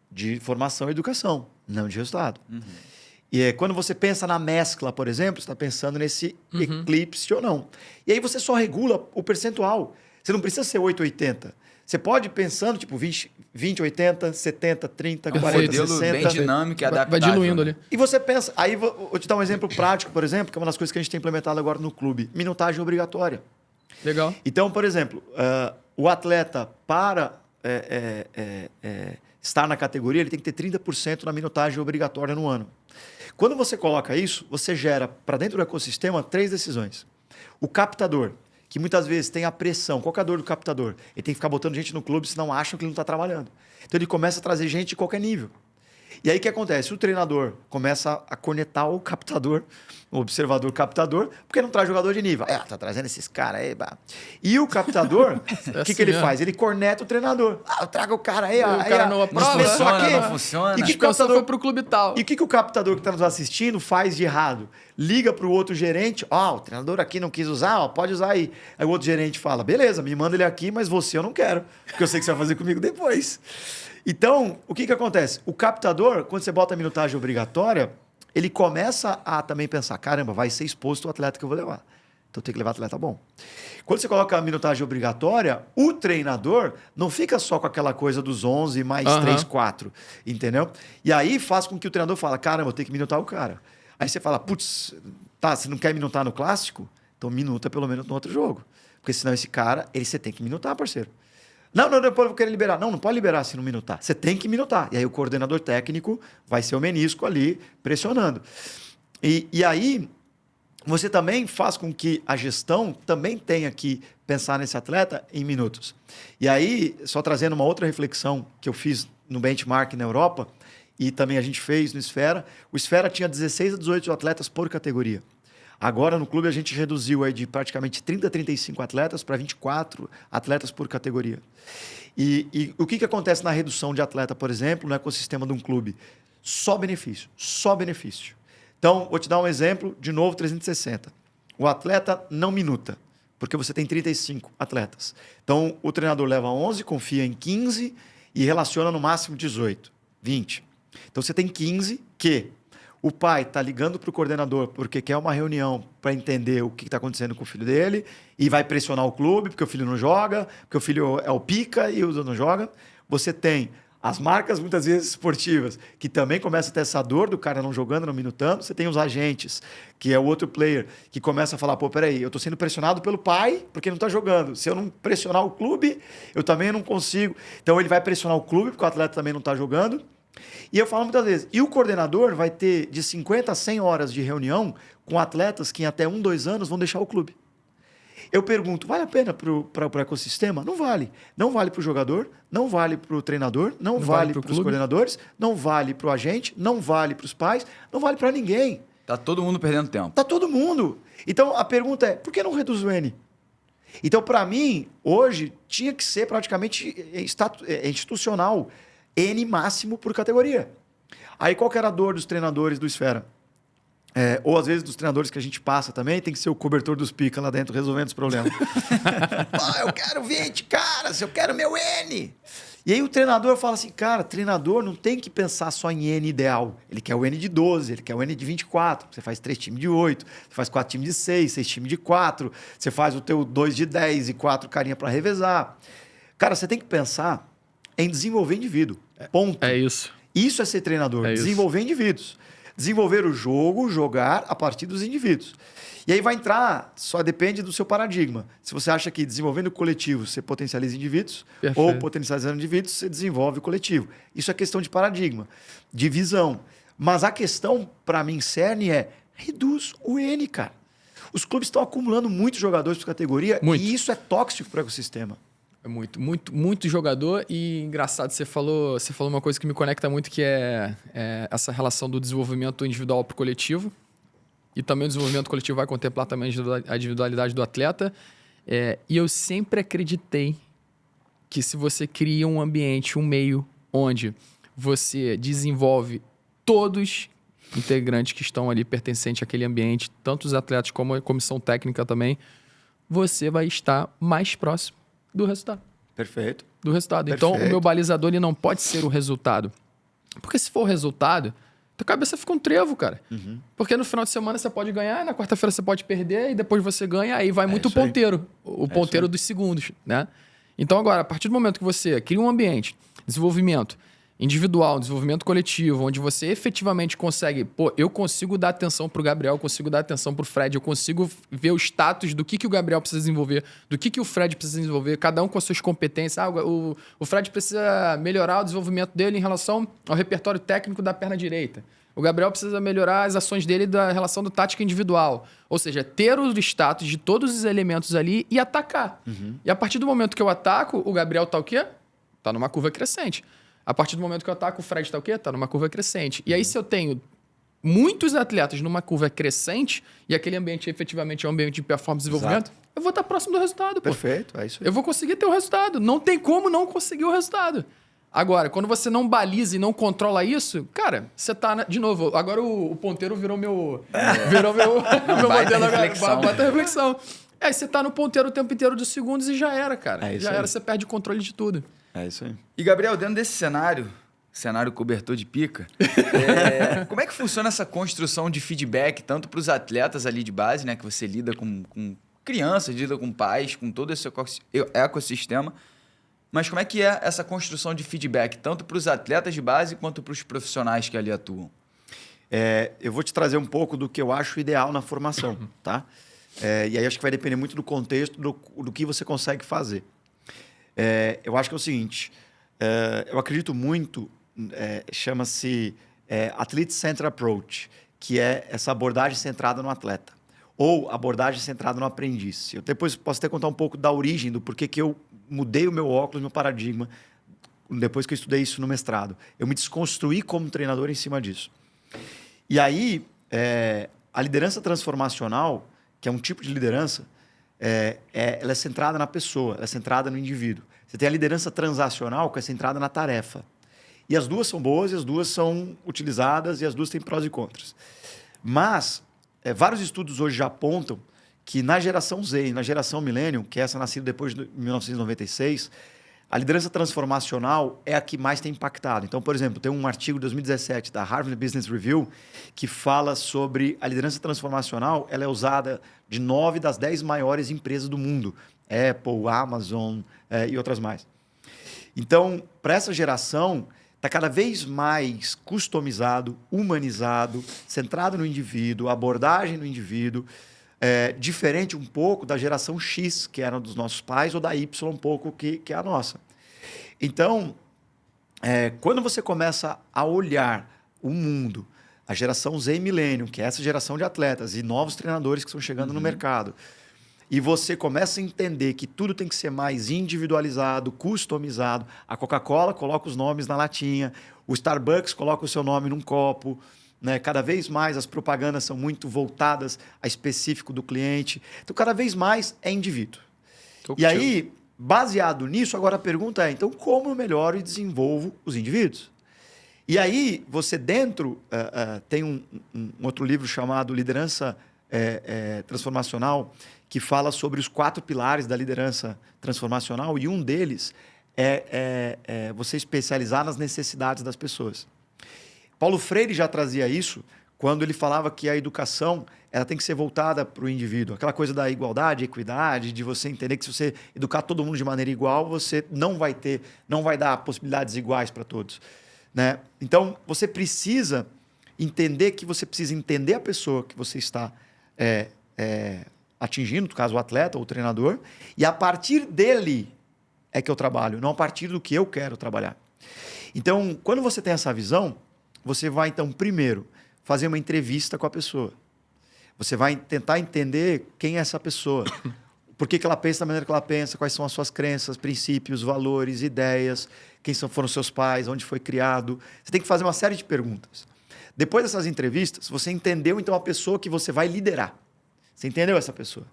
de formação e educação, não de resultado. Uhum. E quando você pensa na mescla, por exemplo, você está pensando nesse eclipse ou não. E aí você só regula o percentual. Você não precisa ser 8,80. Você pode ir pensando, tipo, 20, 80, 70, 30, 40, 60. Bem dinâmico e adaptável. Vai diluindo ali. E você pensa... Aí vou te dar um exemplo prático, por exemplo, que é uma das coisas que a gente tem implementado agora no clube. Minutagem obrigatória. Legal. Então, por exemplo... o atleta, para estar na categoria, ele tem que ter 30% na minutagem obrigatória no ano. Quando você coloca isso, você gera, para dentro do ecossistema, 3 decisões. O captador, que muitas vezes tem a pressão. Qual que é a dor do captador? Ele tem que ficar botando gente no clube, senão acham que ele não está trabalhando. Então, ele começa a trazer gente de qualquer nível. E aí o que acontece? O treinador começa a conectar o captador, o observador captador, porque não traz jogador de nível. Tá trazendo esses caras aí. Bah. E o captador, o que ele faz? Ele corneta o treinador. Eu trago o cara aí. O cara não aprova. Não funciona. E o captador foi pro clube tal. E o que o captador que está nos assistindo faz de errado? Liga para o outro gerente. O treinador aqui não quis usar, pode usar aí. Aí o outro gerente fala, beleza, me manda ele aqui, mas você eu não quero, porque eu sei que você vai fazer comigo depois. Então, o que acontece? O captador, quando você bota a minutagem obrigatória, ele começa a também pensar, caramba, vai ser exposto o atleta que eu vou levar. Então tem que levar atleta bom. Quando você coloca a minutagem obrigatória, o treinador não fica só com aquela coisa dos 11 mais 3, 4, entendeu? E aí faz com que o treinador fala, caramba, eu tenho que minutar o cara. Aí você fala, putz, tá, você não quer minutar no clássico? Então minuta pelo menos no outro jogo. Porque senão esse cara, você tem que minutar, parceiro. Não, depois eu vou querer liberar. Não pode liberar se não minutar. Você tem que minutar. E aí o coordenador técnico vai ser o menisco ali pressionando. E aí você também faz com que a gestão também tenha que pensar nesse atleta em minutos. E aí, só trazendo uma outra reflexão que eu fiz no benchmark na Europa e também a gente fez no Esfera, o Esfera tinha 16 a 18 atletas por categoria. Agora, no clube, a gente reduziu aí de praticamente 30 a 35 atletas para 24 atletas por categoria. E o que acontece na redução de atleta, por exemplo, no ecossistema de um clube? Só benefício, só benefício. Então, vou te dar um exemplo, de novo, 360. O atleta não minuta, porque você tem 35 atletas. Então, o treinador leva 11, confia em 15 e relaciona no máximo 18, 20. Então, você tem 15 que... O pai está ligando para o coordenador porque quer uma reunião para entender o que está acontecendo com o filho dele e vai pressionar o clube porque o filho não joga, porque o filho é o pica e o não joga. Você tem as marcas, muitas vezes, esportivas, que também começam a ter essa dor do cara não jogando, não minutando. Você tem os agentes, que é o outro player, que começa a falar, pô, peraí, eu estou sendo pressionado pelo pai porque não está jogando. Se eu não pressionar o clube, eu também não consigo. Então, ele vai pressionar o clube porque o atleta também não está jogando. E eu falo muitas vezes, e o coordenador vai ter de 50 a 100 horas de reunião com atletas que em até 1, 2 anos vão deixar o clube. Eu pergunto, vale a pena para o ecossistema? Não vale. Não vale para o jogador, não vale para o treinador, não vale para os coordenadores, não vale para o agente, não vale para os pais, não vale para ninguém. Tá todo mundo perdendo tempo. Tá todo mundo. Então, a pergunta é, por que não reduz o N? Então, para mim, hoje, tinha que ser praticamente institucional. N máximo por categoria. Aí qual que era a dor dos treinadores do Esfera? Ou às vezes dos treinadores que a gente passa também, tem que ser o cobertor dos pica lá dentro resolvendo os problemas. Eu quero 20 caras, eu quero meu N. E aí o treinador fala assim, cara, treinador não tem que pensar só em N ideal. Ele quer o N de 12, ele quer o N de 24. Você faz 3 times de 8, você faz 4 times de 6, 6 times de 4, você faz o teu 2 de 10 e 4 carinha para revezar. Cara, você tem que pensar em desenvolver indivíduo. Ponto. É isso. Isso é ser treinador. Desenvolver indivíduos. Desenvolver o jogo, jogar a partir dos indivíduos. E aí vai entrar, só depende do seu paradigma. Se você acha que desenvolvendo o coletivo você potencializa indivíduos, ou potencializando indivíduos, você desenvolve o coletivo. Isso é questão de paradigma, de visão. Mas a questão, para mim, cerne reduz o N, cara. Os clubes estão acumulando muitos jogadores por categoria e isso é tóxico para o ecossistema. É muito jogador. E engraçado, você falou uma coisa que me conecta muito, que é essa relação do desenvolvimento individual para o coletivo. E também o desenvolvimento coletivo vai contemplar também a individualidade do atleta. E eu sempre acreditei que se você cria um ambiente, um meio onde você desenvolve todos os integrantes que estão ali pertencentes àquele ambiente, tanto os atletas como a comissão técnica também, você vai estar mais próximo do resultado. Perfeito. Do resultado. Perfeito. Então, o meu balizador ele não pode ser o resultado. Porque se for o resultado, tua cabeça fica um trevo, cara. Uhum. Porque no final de semana você pode ganhar, na quarta-feira você pode perder, e depois você ganha, aí vai muito o ponteiro. O ponteiro dos segundos, né? Então, agora, a partir do momento que você cria um ambiente, desenvolvimento individual, desenvolvimento coletivo, onde você efetivamente consegue... eu consigo dar atenção pro Gabriel, eu consigo dar atenção pro Fred, eu consigo ver o status do que o Gabriel precisa desenvolver, do que o Fred precisa desenvolver, cada um com as suas competências. O Fred precisa melhorar o desenvolvimento dele em relação ao repertório técnico da perna direita. O Gabriel precisa melhorar as ações dele da relação do tática individual. Ou seja, ter o status de todos os elementos ali e atacar. Uhum. E a partir do momento que eu ataco, o Gabriel tá o quê? Tá numa curva crescente. A partir do momento que eu ataco, o Fred tá o quê? Tá numa curva crescente. E aí, se eu tenho muitos atletas numa curva crescente e aquele ambiente efetivamente é um ambiente de performance e desenvolvimento, eu vou estar próximo do resultado, pô. Perfeito, é isso aí. Eu vou conseguir ter o resultado. Não tem como não conseguir o resultado. Agora, quando você não baliza e não controla isso, cara, você tá... De novo, agora o ponteiro virou meu... Virou meu modelo agora. Bota a reflexão. Aí você tá no ponteiro o tempo inteiro dos segundos e já era, cara. É isso já aí. era, você perde o controle de tudo. É isso aí. E, Gabriel, dentro desse cenário cobertor de pica, como é que funciona essa construção de feedback, tanto para os atletas ali de base, né, que você lida com crianças, lida com pais, com todo esse ecossistema, mas como é que é essa construção de feedback, tanto para os atletas de base quanto para os profissionais que ali atuam? Eu vou te trazer um pouco do que eu acho ideal na formação, tá? E aí acho que vai depender muito do contexto, do que você consegue fazer. Eu acho que é o seguinte, eu acredito muito, chama-se Athlete-Centered Approach, que é essa abordagem centrada no atleta, ou abordagem centrada no aprendiz. Eu depois posso até contar um pouco da origem, do porquê que eu mudei o meu óculos, meu paradigma, depois que eu estudei isso no mestrado. Eu me desconstruí como treinador em cima disso. E aí, a liderança transformacional, que é um tipo de liderança, ela é centrada na pessoa, ela é centrada no indivíduo. Você tem a liderança transacional, que é centrada na tarefa. E as duas são boas, e as duas são utilizadas, e as duas têm prós e contras. Mas, vários estudos hoje já apontam que na geração Z e na geração Millennium, que é essa nascida depois de 1996, a liderança transformacional é a que mais tem impactado. Então, por exemplo, tem um artigo de 2017 da Harvard Business Review que fala sobre a liderança transformacional. Ela é usada de 9 das 10 maiores empresas do mundo. Apple, Amazon e outras mais. Então, para essa geração, está cada vez mais customizado, humanizado, centrado no indivíduo, abordagem no indivíduo, diferente um pouco da geração X, que era dos nossos pais, ou da Y um pouco, que é a nossa. Então, quando você começa a olhar o mundo, a geração Z e Millennium, que é essa geração de atletas e novos treinadores que estão chegando no mercado, e você começa a entender que tudo tem que ser mais individualizado, customizado. A Coca-Cola coloca os nomes na latinha, o Starbucks coloca o seu nome num copo, né? Cada vez mais as propagandas são muito voltadas a específico do cliente. Então, cada vez mais é indivíduo. E aí, baseado nisso, agora a pergunta é, então, como eu melhoro e desenvolvo os indivíduos? E aí, você dentro... tem um outro livro chamado Liderança Transformacional, que fala sobre os 4 pilares da liderança transformacional, e um deles é você especializar nas necessidades das pessoas. Paulo Freire já trazia isso quando ele falava que a educação ela tem que ser voltada para o indivíduo. Aquela coisa da igualdade, equidade, de você entender que se você educar todo mundo de maneira igual, você não vai dar possibilidades iguais para todos, né? Então, você precisa entender que você precisa entender a pessoa que você está atingindo, no caso o atleta ou o treinador, e a partir dele é que eu trabalho, não a partir do que eu quero trabalhar. Então, quando você tem essa visão, você vai, então, primeiro, fazer uma entrevista com a pessoa. Você vai tentar entender quem é essa pessoa, por que ela pensa da maneira que ela pensa, quais são as suas crenças, princípios, valores, ideias, quem foram seus pais, onde foi criado. Você tem que fazer uma série de perguntas. Depois dessas entrevistas, você entendeu, então, a pessoa que você vai liderar. Você entendeu essa pessoa?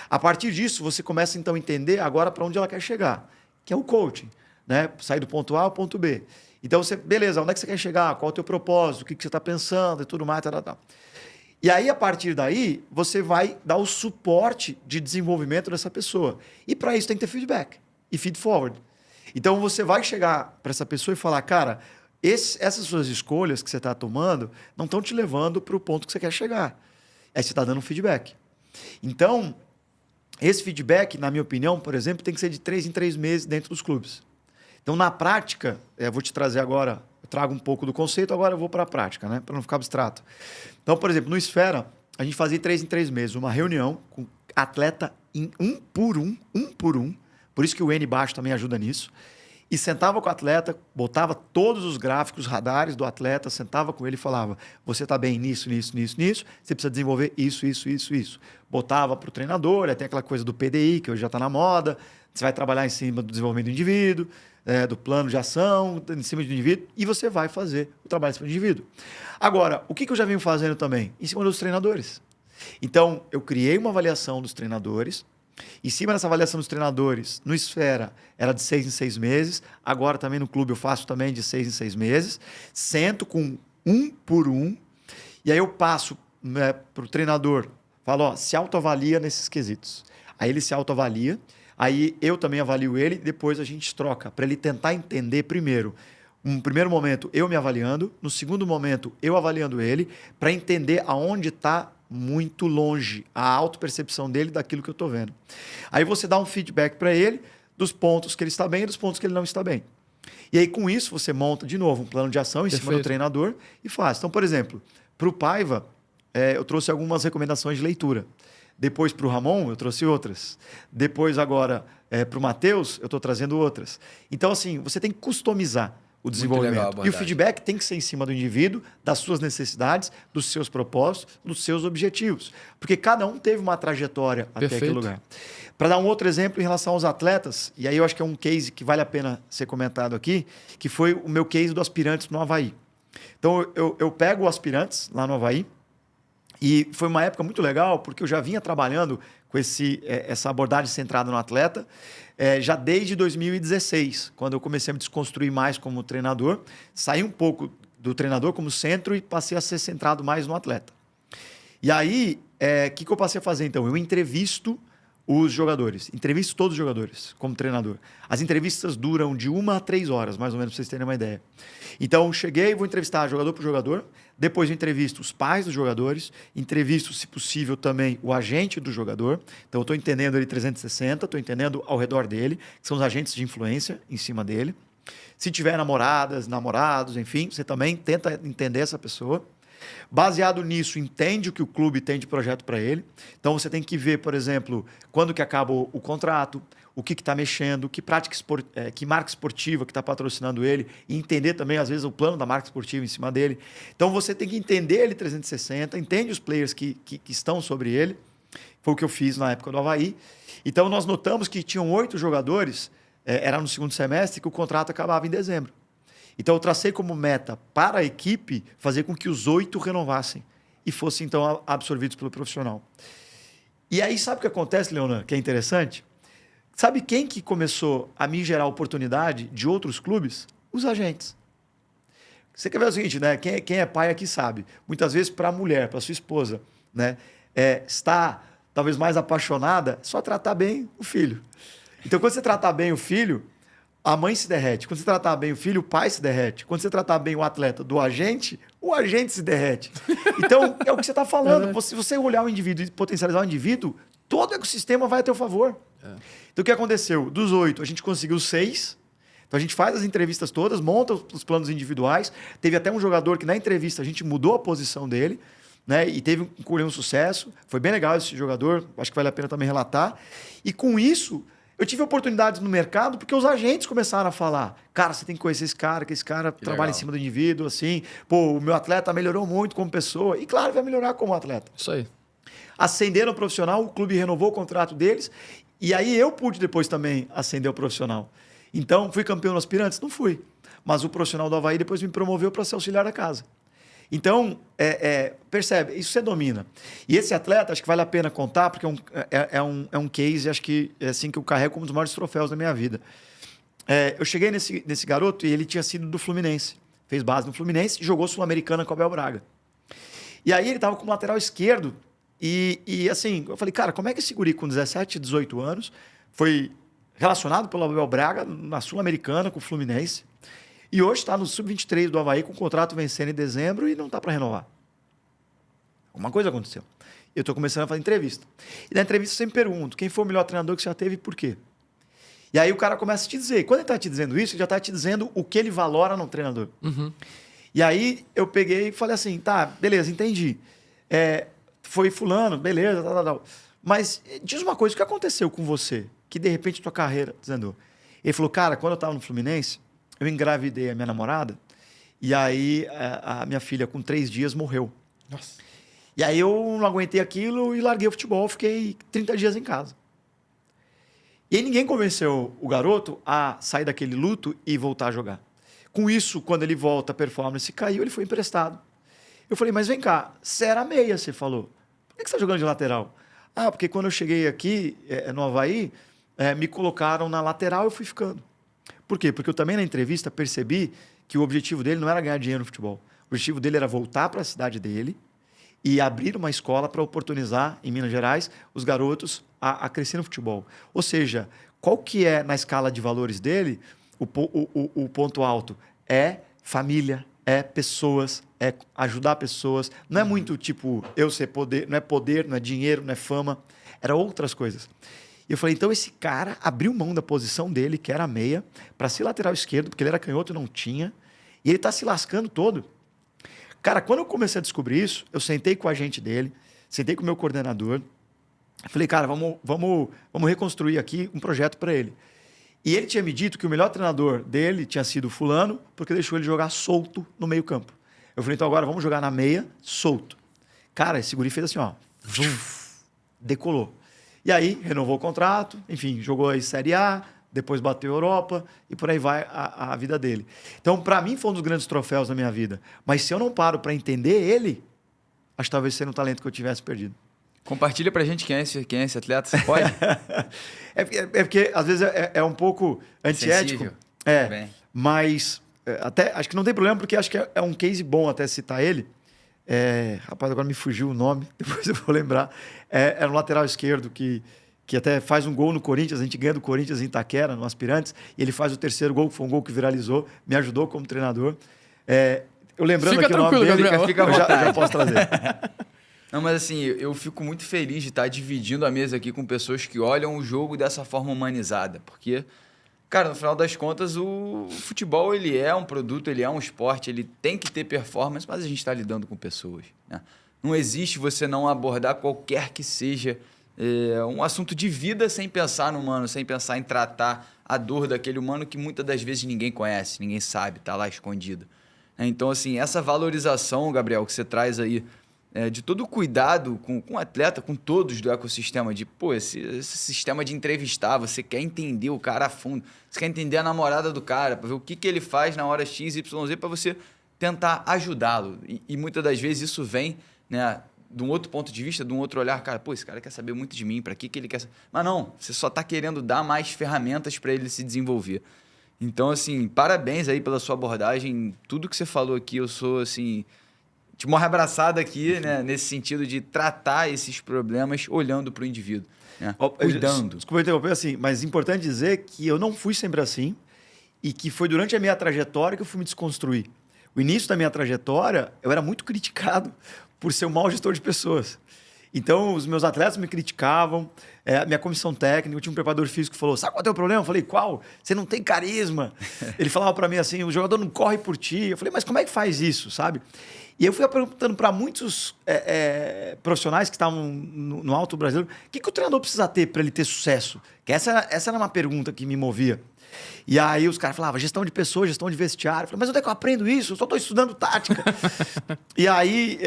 A partir disso, você começa, então, a entender agora para onde ela quer chegar, que é o coaching, né? Sair do ponto A ao ponto B. Então, beleza, onde é que você quer chegar? Qual é o teu propósito? O que você está pensando e tudo mais, tal. E aí, a partir daí, você vai dar o suporte de desenvolvimento dessa pessoa. E para isso tem que ter feedback e feed forward. Então, você vai chegar para essa pessoa e falar, cara, essas suas escolhas que você está tomando não estão te levando para o ponto que você quer chegar. Aí você está dando um feedback. Então, esse feedback, na minha opinião, por exemplo, tem que ser de 3 em 3 meses dentro dos clubes. Então, na prática, eu vou te trazer agora, eu trago um pouco do conceito, agora eu vou para a prática, né? Para não ficar abstrato. Então, por exemplo, no Esfera, a gente fazia 3 em 3 meses uma reunião com atleta em um por um, por isso que o N baixo também ajuda nisso, e sentava com o atleta, botava todos os gráficos, radares do atleta, sentava com ele e falava, você está bem nisso, você precisa desenvolver isso. Botava para o treinador, tem aquela coisa do PDI, que hoje já está na moda, Você vai trabalhar em cima do desenvolvimento do indivíduo, do plano de ação, em cima do indivíduo, e você vai fazer o trabalho em cima do indivíduo. Agora, o que eu já venho fazendo também? Em cima dos treinadores. Então, eu criei uma avaliação dos treinadores. Em cima dessa avaliação dos treinadores, no Esfera, era de 6 em 6 meses. Agora, também no clube, eu faço também de 6 em 6 meses. Sento com um por um. E aí eu passo para o treinador. Falo, ó, se autoavalia nesses quesitos. Aí ele se autoavalia. Aí eu também avalio ele. Depois a gente troca para ele tentar entender primeiro. No primeiro momento, eu me avaliando. No segundo momento, eu avaliando ele. Para entender aonde está muito longe a autopercepção dele daquilo que eu estou vendo. Aí você dá um feedback para ele dos pontos que ele está bem e dos pontos que ele não está bem. E aí, com isso, você monta de novo um plano de ação em cima do treinador e faz. Então, por exemplo, para o Paiva, eu trouxe algumas recomendações de leitura. Depois, para o Ramon, eu trouxe outras. Depois, agora, para o Matheus, eu estou trazendo outras. Então, assim, você tem que customizar o desenvolvimento. E o feedback tem que ser em cima do indivíduo, das suas necessidades, dos seus propósitos, dos seus objetivos. Porque cada um teve uma trajetória até aquele lugar. Para dar um outro exemplo em relação aos atletas, e aí eu acho que é um case que vale a pena ser comentado aqui, que foi o meu case do Aspirantes no Avaí. Então, eu pego o Aspirantes lá no Avaí, e foi uma época muito legal, porque eu já vinha trabalhando com essa abordagem centrada no atleta, já desde 2016, quando eu comecei a me desconstruir mais como treinador, saí um pouco do treinador como centro e passei a ser centrado mais no atleta. E aí, o que eu passei a fazer então? Eu entrevisto os jogadores, entrevisto todos os jogadores como treinador. As entrevistas duram de 1 a 3 horas, mais ou menos, para vocês terem uma ideia. Então, cheguei, vou entrevistar jogador por jogador, depois eu entrevisto os pais dos jogadores, entrevisto, se possível, também o agente do jogador. Então, eu estou entendendo ele 360, estou entendendo ao redor dele, que são os agentes de influência em cima dele. Se tiver namoradas, namorados, enfim, você também tenta entender essa pessoa. Baseado nisso, entende o que o clube tem de projeto para ele. Então, você tem que ver, por exemplo, quando que acaba o contrato, o que está mexendo, que marca esportiva que está patrocinando ele, e entender também, às vezes, o plano da marca esportiva em cima dele. Então, você tem que entender ele 360, entende os players que estão sobre ele. Foi o que eu fiz na época do Avaí. Então, nós notamos que tinham 8 jogadores, era no segundo semestre, que o contrato acabava em dezembro. Então, eu tracei como meta para a equipe fazer com que os 8 renovassem e fossem, então, absorvidos pelo profissional. E aí, sabe o que acontece, Leonan, que é interessante? Sabe quem que começou a me gerar oportunidade de outros clubes? Os agentes. Você quer ver o seguinte, né? Quem é pai aqui sabe. Muitas vezes, para a mulher, para a sua esposa, né? Está talvez mais apaixonada, só tratar bem o filho. Então, quando você tratar bem o filho, a mãe se derrete. Quando você tratar bem o filho, o pai se derrete. Quando você tratar bem o atleta do agente, o agente se derrete. Então, é o que você está falando. Se você olhar o indivíduo e potencializar o indivíduo, todo o ecossistema vai a teu favor. Então, o que aconteceu? Dos 8, a gente conseguiu 6. Então, a gente faz as entrevistas todas, monta os planos individuais. Teve até um jogador que, na entrevista, a gente mudou a posição dele, né? E colheu um sucesso. Foi bem legal esse jogador. Acho que vale a pena também relatar. E, com isso, eu tive oportunidades no mercado porque os agentes começaram a falar: cara, você tem que conhecer esse cara, que esse cara trabalha em cima do indivíduo, assim. Pô, o meu atleta melhorou muito como pessoa. E, claro, vai melhorar como atleta. Isso aí. Ascenderam o profissional, o clube renovou o contrato deles. E aí eu pude depois também ascender o profissional. Então, fui campeão no Aspirantes? Não fui. Mas o profissional do Avaí depois me promoveu para ser auxiliar da casa. Então, percebe, isso você domina. E esse atleta, acho que vale a pena contar, porque é um case, acho que é assim que eu carrego como um dos maiores troféus da minha vida. Eu cheguei nesse garoto e ele tinha sido do Fluminense. Fez base no Fluminense e jogou Sul-Americana com o Abel Braga. E aí ele estava como lateral esquerdo e assim, eu falei, cara, como é que esse guri com 17, 18 anos foi relacionado pelo Abel Braga na Sul-Americana com o Fluminense e hoje está no Sub-23 do Avaí com o contrato vencendo em dezembro e não está para renovar? Alguma coisa aconteceu. Eu estou começando a fazer entrevista. E na entrevista eu sempre pergunto, quem foi o melhor treinador que você já teve e por quê? E aí o cara começa a te dizer. Quando ele está te dizendo isso, ele já está te dizendo o que ele valora no treinador. Uhum. E aí eu peguei e falei assim, tá, beleza, entendi. Foi fulano, beleza, tal. Mas diz uma coisa, o que aconteceu com você? Que de repente tua carreira desandou. Ele falou, cara, quando eu estava no Fluminense, eu engravidei a minha namorada e aí a minha filha com 3 dias morreu. Nossa. E aí eu não aguentei aquilo e larguei o futebol, fiquei 30 dias em casa. E aí ninguém convenceu o garoto a sair daquele luto e voltar a jogar. Com isso, quando ele volta, a performance caiu, ele foi emprestado. Eu falei, mas vem cá, você era meia, você falou. Por que você está jogando de lateral? Ah, porque quando eu cheguei aqui no Avaí, me colocaram na lateral e eu fui ficando. Por quê? Porque eu também na entrevista percebi que o objetivo dele não era ganhar dinheiro no futebol. O objetivo dele era voltar para a cidade dele e abrir uma escola para oportunizar, em Minas Gerais, os garotos a crescer no futebol. Ou seja, qual que é, na escala de valores dele, o ponto alto? É família, é pessoas, é ajudar pessoas. Não é muito tipo, eu ser poder, não é dinheiro, não é fama. Era outras coisas. E eu falei, então esse cara abriu mão da posição dele, que era meia, para ser lateral esquerdo, porque ele era canhoto e não tinha. E ele está se lascando todo. Cara, quando eu comecei a descobrir isso, eu sentei com o agente dele, sentei com o meu coordenador. Falei, cara, vamos reconstruir aqui um projeto para ele. E ele tinha me dito que o melhor treinador dele tinha sido o fulano, porque deixou ele jogar solto no meio campo. Eu falei, então agora vamos jogar na meia, solto. Cara, esse guri fez assim, ó. Decolou. E aí, renovou o contrato, enfim, jogou aí Série A, depois bateu a Europa e por aí vai a vida dele. Então, para mim, foi um dos grandes troféus da minha vida. Mas se eu não paro para entender ele, acho que talvez seja um talento que eu tivesse perdido. Compartilha pra gente quem é esse atleta, você pode? é porque, às vezes, é um pouco antiético. Sensível. Mas até acho que não tem problema, porque acho que é um case bom até citar ele. Rapaz, agora me fugiu o nome, depois eu vou lembrar. Era um lateral esquerdo que até faz um gol no Corinthians, a gente ganha do Corinthians em Itaquera, no Aspirantes, e ele faz o terceiro gol, que foi um gol que viralizou, me ajudou como treinador. Eu lembrando aqui o nome dele, fica à vontade. Eu já posso trazer. Não, mas assim, eu fico muito feliz de estar dividindo a mesa aqui com pessoas que olham o jogo dessa forma humanizada, porque, cara, no final das contas, o futebol, ele é um produto, ele é um esporte, ele tem que ter performance, mas a gente está lidando com pessoas, né? Não existe você não abordar qualquer que seja um assunto de vida sem pensar no humano, sem pensar em tratar a dor daquele humano que muitas das vezes ninguém conhece, ninguém sabe, está lá escondido. Então, assim, essa valorização, Gabriel, que você traz aí, de todo o cuidado com o atleta, com todos do ecossistema, de, esse sistema de entrevistar, você quer entender o cara a fundo, você quer entender a namorada do cara, para ver o que ele faz na hora X, Y, Z, para você tentar ajudá-lo. E muitas das vezes isso vem, né, de um outro ponto de vista, de um outro olhar, cara, esse cara quer saber muito de mim, para que ele quer saber? Mas não, você só está querendo dar mais ferramentas para ele se desenvolver. Então, assim, parabéns aí pela sua abordagem, tudo que você falou aqui, eu sou, assim, te morro abraçado aqui, né, nesse sentido de tratar esses problemas olhando para o indivíduo, né, cuidando. Desculpa interromper, assim, mas é importante dizer que eu não fui sempre assim e que foi durante a minha trajetória que eu fui me desconstruir. O início da minha trajetória, eu era muito criticado por ser um mau gestor de pessoas. Então, os meus atletas me criticavam, minha comissão técnica, eu tinha um preparador físico que falou, sabe qual é o teu problema? Eu falei, qual? Você não tem carisma. Ele falava para mim assim, o jogador não corre por ti. Eu falei, mas como é que faz isso, sabe? E eu fui perguntando para muitos profissionais que estavam no alto brasileiro, o que o treinador precisa ter para ele ter sucesso? Que essa era uma pergunta que me movia. E aí os caras falavam, gestão de pessoas, gestão de vestiário. Eu falei, mas onde é que eu aprendo isso? Eu só estou estudando tática. e aí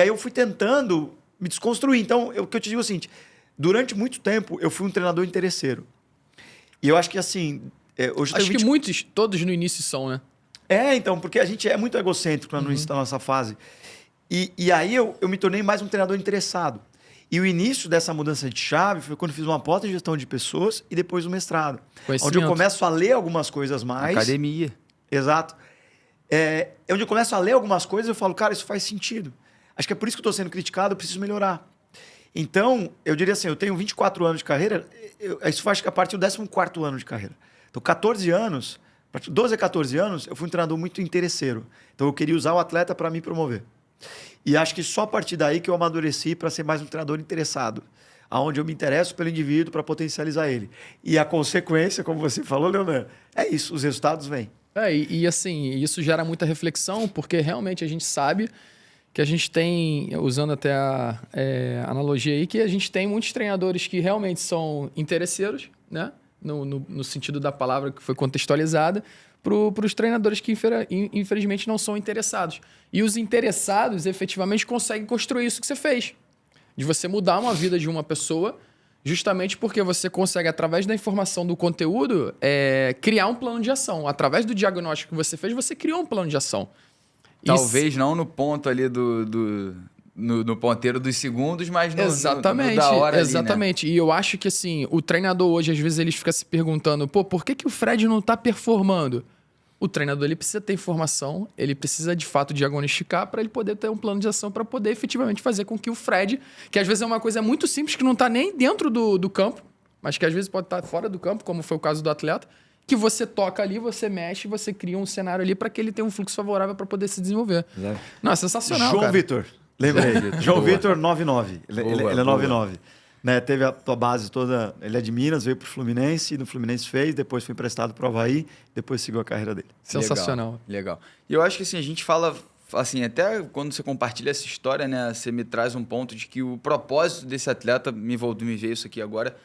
eu fui tentando me desconstruir. Então, o que eu te digo é o seguinte, durante muito tempo, eu fui um treinador interesseiro. E eu acho que, assim... hoje acho que muitos, todos no início são, né? Então, porque a gente é muito egocêntrico no início da nossa fase. E aí eu me tornei mais um treinador interessado. E o início dessa mudança de chave foi quando eu fiz uma pós em gestão de pessoas e depois o mestrado. Onde eu começo a ler algumas coisas mais. Academia. Exato. Onde eu começo a ler algumas coisas, eu falo, cara, isso faz sentido. Acho que é por isso que eu estou sendo criticado, eu preciso melhorar. Então, eu diria assim, eu tenho 24 anos de carreira, isso faz que a partir do 14º ano de carreira. Então, 14 anos, 12 a 14 anos, eu fui um treinador muito interesseiro. Então, eu queria usar o atleta para me promover. E acho que só a partir daí que eu amadureci para ser mais um treinador interessado, onde eu me interesso pelo indivíduo para potencializar ele. E a consequência, como você falou, Leonardo, é isso, os resultados vêm. E assim, isso gera muita reflexão, porque realmente a gente sabe que a gente tem, usando até a analogia aí, que a gente tem muitos treinadores que realmente são interesseiros, né? No sentido da palavra que foi contextualizada, para os treinadores que infelizmente não são interessados. E os interessados efetivamente conseguem construir isso que você fez. De você mudar uma vida de uma pessoa Justamente porque você consegue, através da informação do conteúdo, criar um plano de ação. Através do diagnóstico que você fez, você criou um plano de ação. Talvez não no ponto ali no ponteiro dos segundos, mas exatamente, no da hora exatamente. Ali, né? E eu acho que assim, o treinador hoje, às vezes, ele fica se perguntando, por que o Fred não tá performando? O treinador ele precisa ter informação, ele precisa de fato diagnosticar para ele poder ter um plano de ação para poder efetivamente fazer com que o Fred, que às vezes é uma coisa muito simples, que não está nem dentro do campo, mas que às vezes pode estar fora do campo, como foi o caso do atleta, que você toca ali, você mexe, você cria um cenário ali para que ele tenha um fluxo favorável para poder se desenvolver. Exato. Não, é sensacional, João cara. Vitor, lembrei. João Vitor 99, ele é 99. Né, teve a tua base toda, ele é de Minas, veio pro Fluminense, no Fluminense fez, depois foi emprestado pro Avaí, depois seguiu a carreira dele. Sensacional. Legal. E eu acho que assim, a gente fala, assim, até quando você compartilha essa história, né, você me traz um ponto de que o propósito desse atleta, me veio isso aqui agora,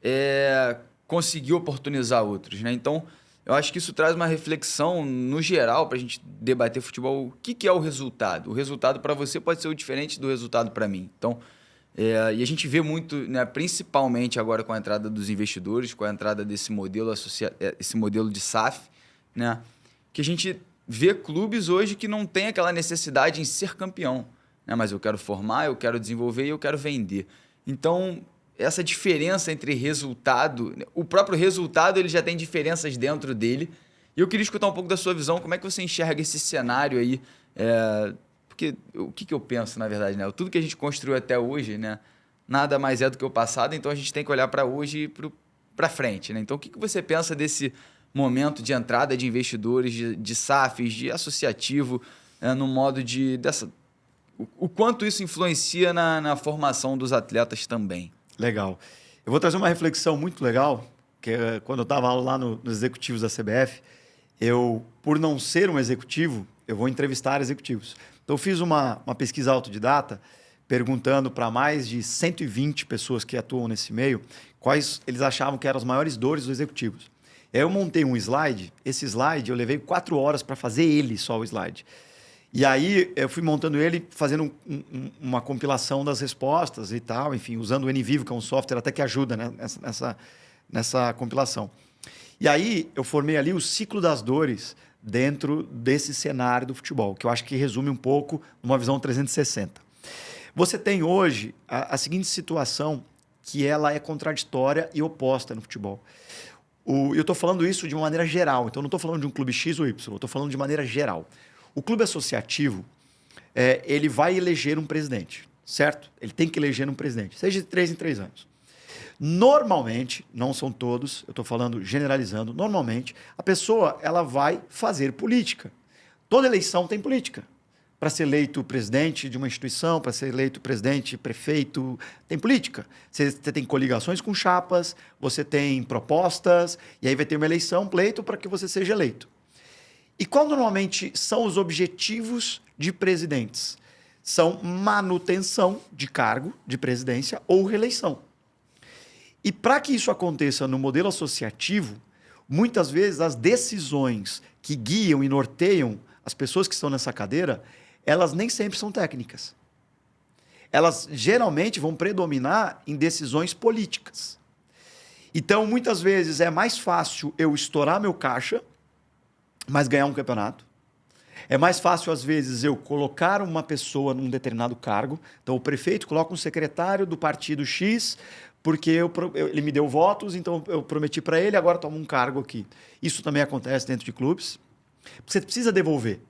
é conseguir oportunizar outros, né? Então, eu acho que isso traz uma reflexão, no geral, para a gente debater futebol. O que é o resultado? O resultado para você pode ser o diferente do resultado para mim. Então, e a gente vê muito, né, principalmente agora com a entrada dos investidores, com a entrada desse modelo, esse modelo de SAF, né, que a gente vê clubes hoje que não tem aquela necessidade em ser campeão, né, mas eu quero formar, eu quero desenvolver e eu quero vender. Então, essa diferença entre resultado, o próprio resultado ele já tem diferenças dentro dele. E eu queria escutar um pouco da sua visão, como é que você enxerga esse cenário aí, porque o que eu penso, na verdade, né? Tudo que a gente construiu até hoje, né? Nada mais é do que o passado, então a gente tem que olhar para hoje e para frente, né? Então, o que você pensa desse momento de entrada de investidores, de SAFs, de associativo, no modo o quanto isso influencia na formação dos atletas também? Legal. Eu vou trazer uma reflexão muito legal, que quando eu estava lá nos executivos da CBF, por não ser um executivo, eu vou entrevistar executivos. Então, eu fiz uma pesquisa autodidata, perguntando para mais de 120 pessoas que atuam nesse meio, quais eles achavam que eram as maiores dores dos executivos. Aí eu montei um slide, esse slide eu levei 4 horas para fazer ele, só o slide. E aí eu fui montando ele, fazendo uma compilação das respostas e tal, enfim, usando o NVivo, que é um software até que ajuda, né, nessa compilação. E aí eu formei ali o ciclo das dores dentro desse cenário do futebol, que eu acho que resume um pouco uma visão 360. Você tem hoje a seguinte situação, que ela é contraditória e oposta no futebol. Eu estou falando isso de uma maneira geral, então não estou falando de um clube X ou Y, eu estou falando de maneira geral. O clube associativo, ele vai eleger um presidente, certo? Ele tem que eleger um presidente, seja de 3 em 3 anos. Normalmente, não são todos, eu estou falando generalizando, normalmente a pessoa ela vai fazer política. Toda eleição tem política. Para ser eleito presidente de uma instituição, para ser eleito presidente, prefeito, tem política. Você tem coligações com chapas, você tem propostas, e aí vai ter uma eleição, um pleito para que você seja eleito. E qual normalmente são os objetivos de presidentes? São manutenção de cargo de presidência ou reeleição. E para que isso aconteça no modelo associativo, muitas vezes as decisões que guiam e norteiam as pessoas que estão nessa cadeira, elas nem sempre são técnicas. Elas geralmente vão predominar em decisões políticas. Então, muitas vezes é mais fácil eu estourar meu caixa, mas ganhar um campeonato. É mais fácil, às vezes, eu colocar uma pessoa num determinado cargo. Então, o prefeito coloca um secretário do partido X, porque ele me deu votos, então eu prometi para ele, agora toma um cargo aqui. Isso também acontece dentro de clubes. Você precisa devolver.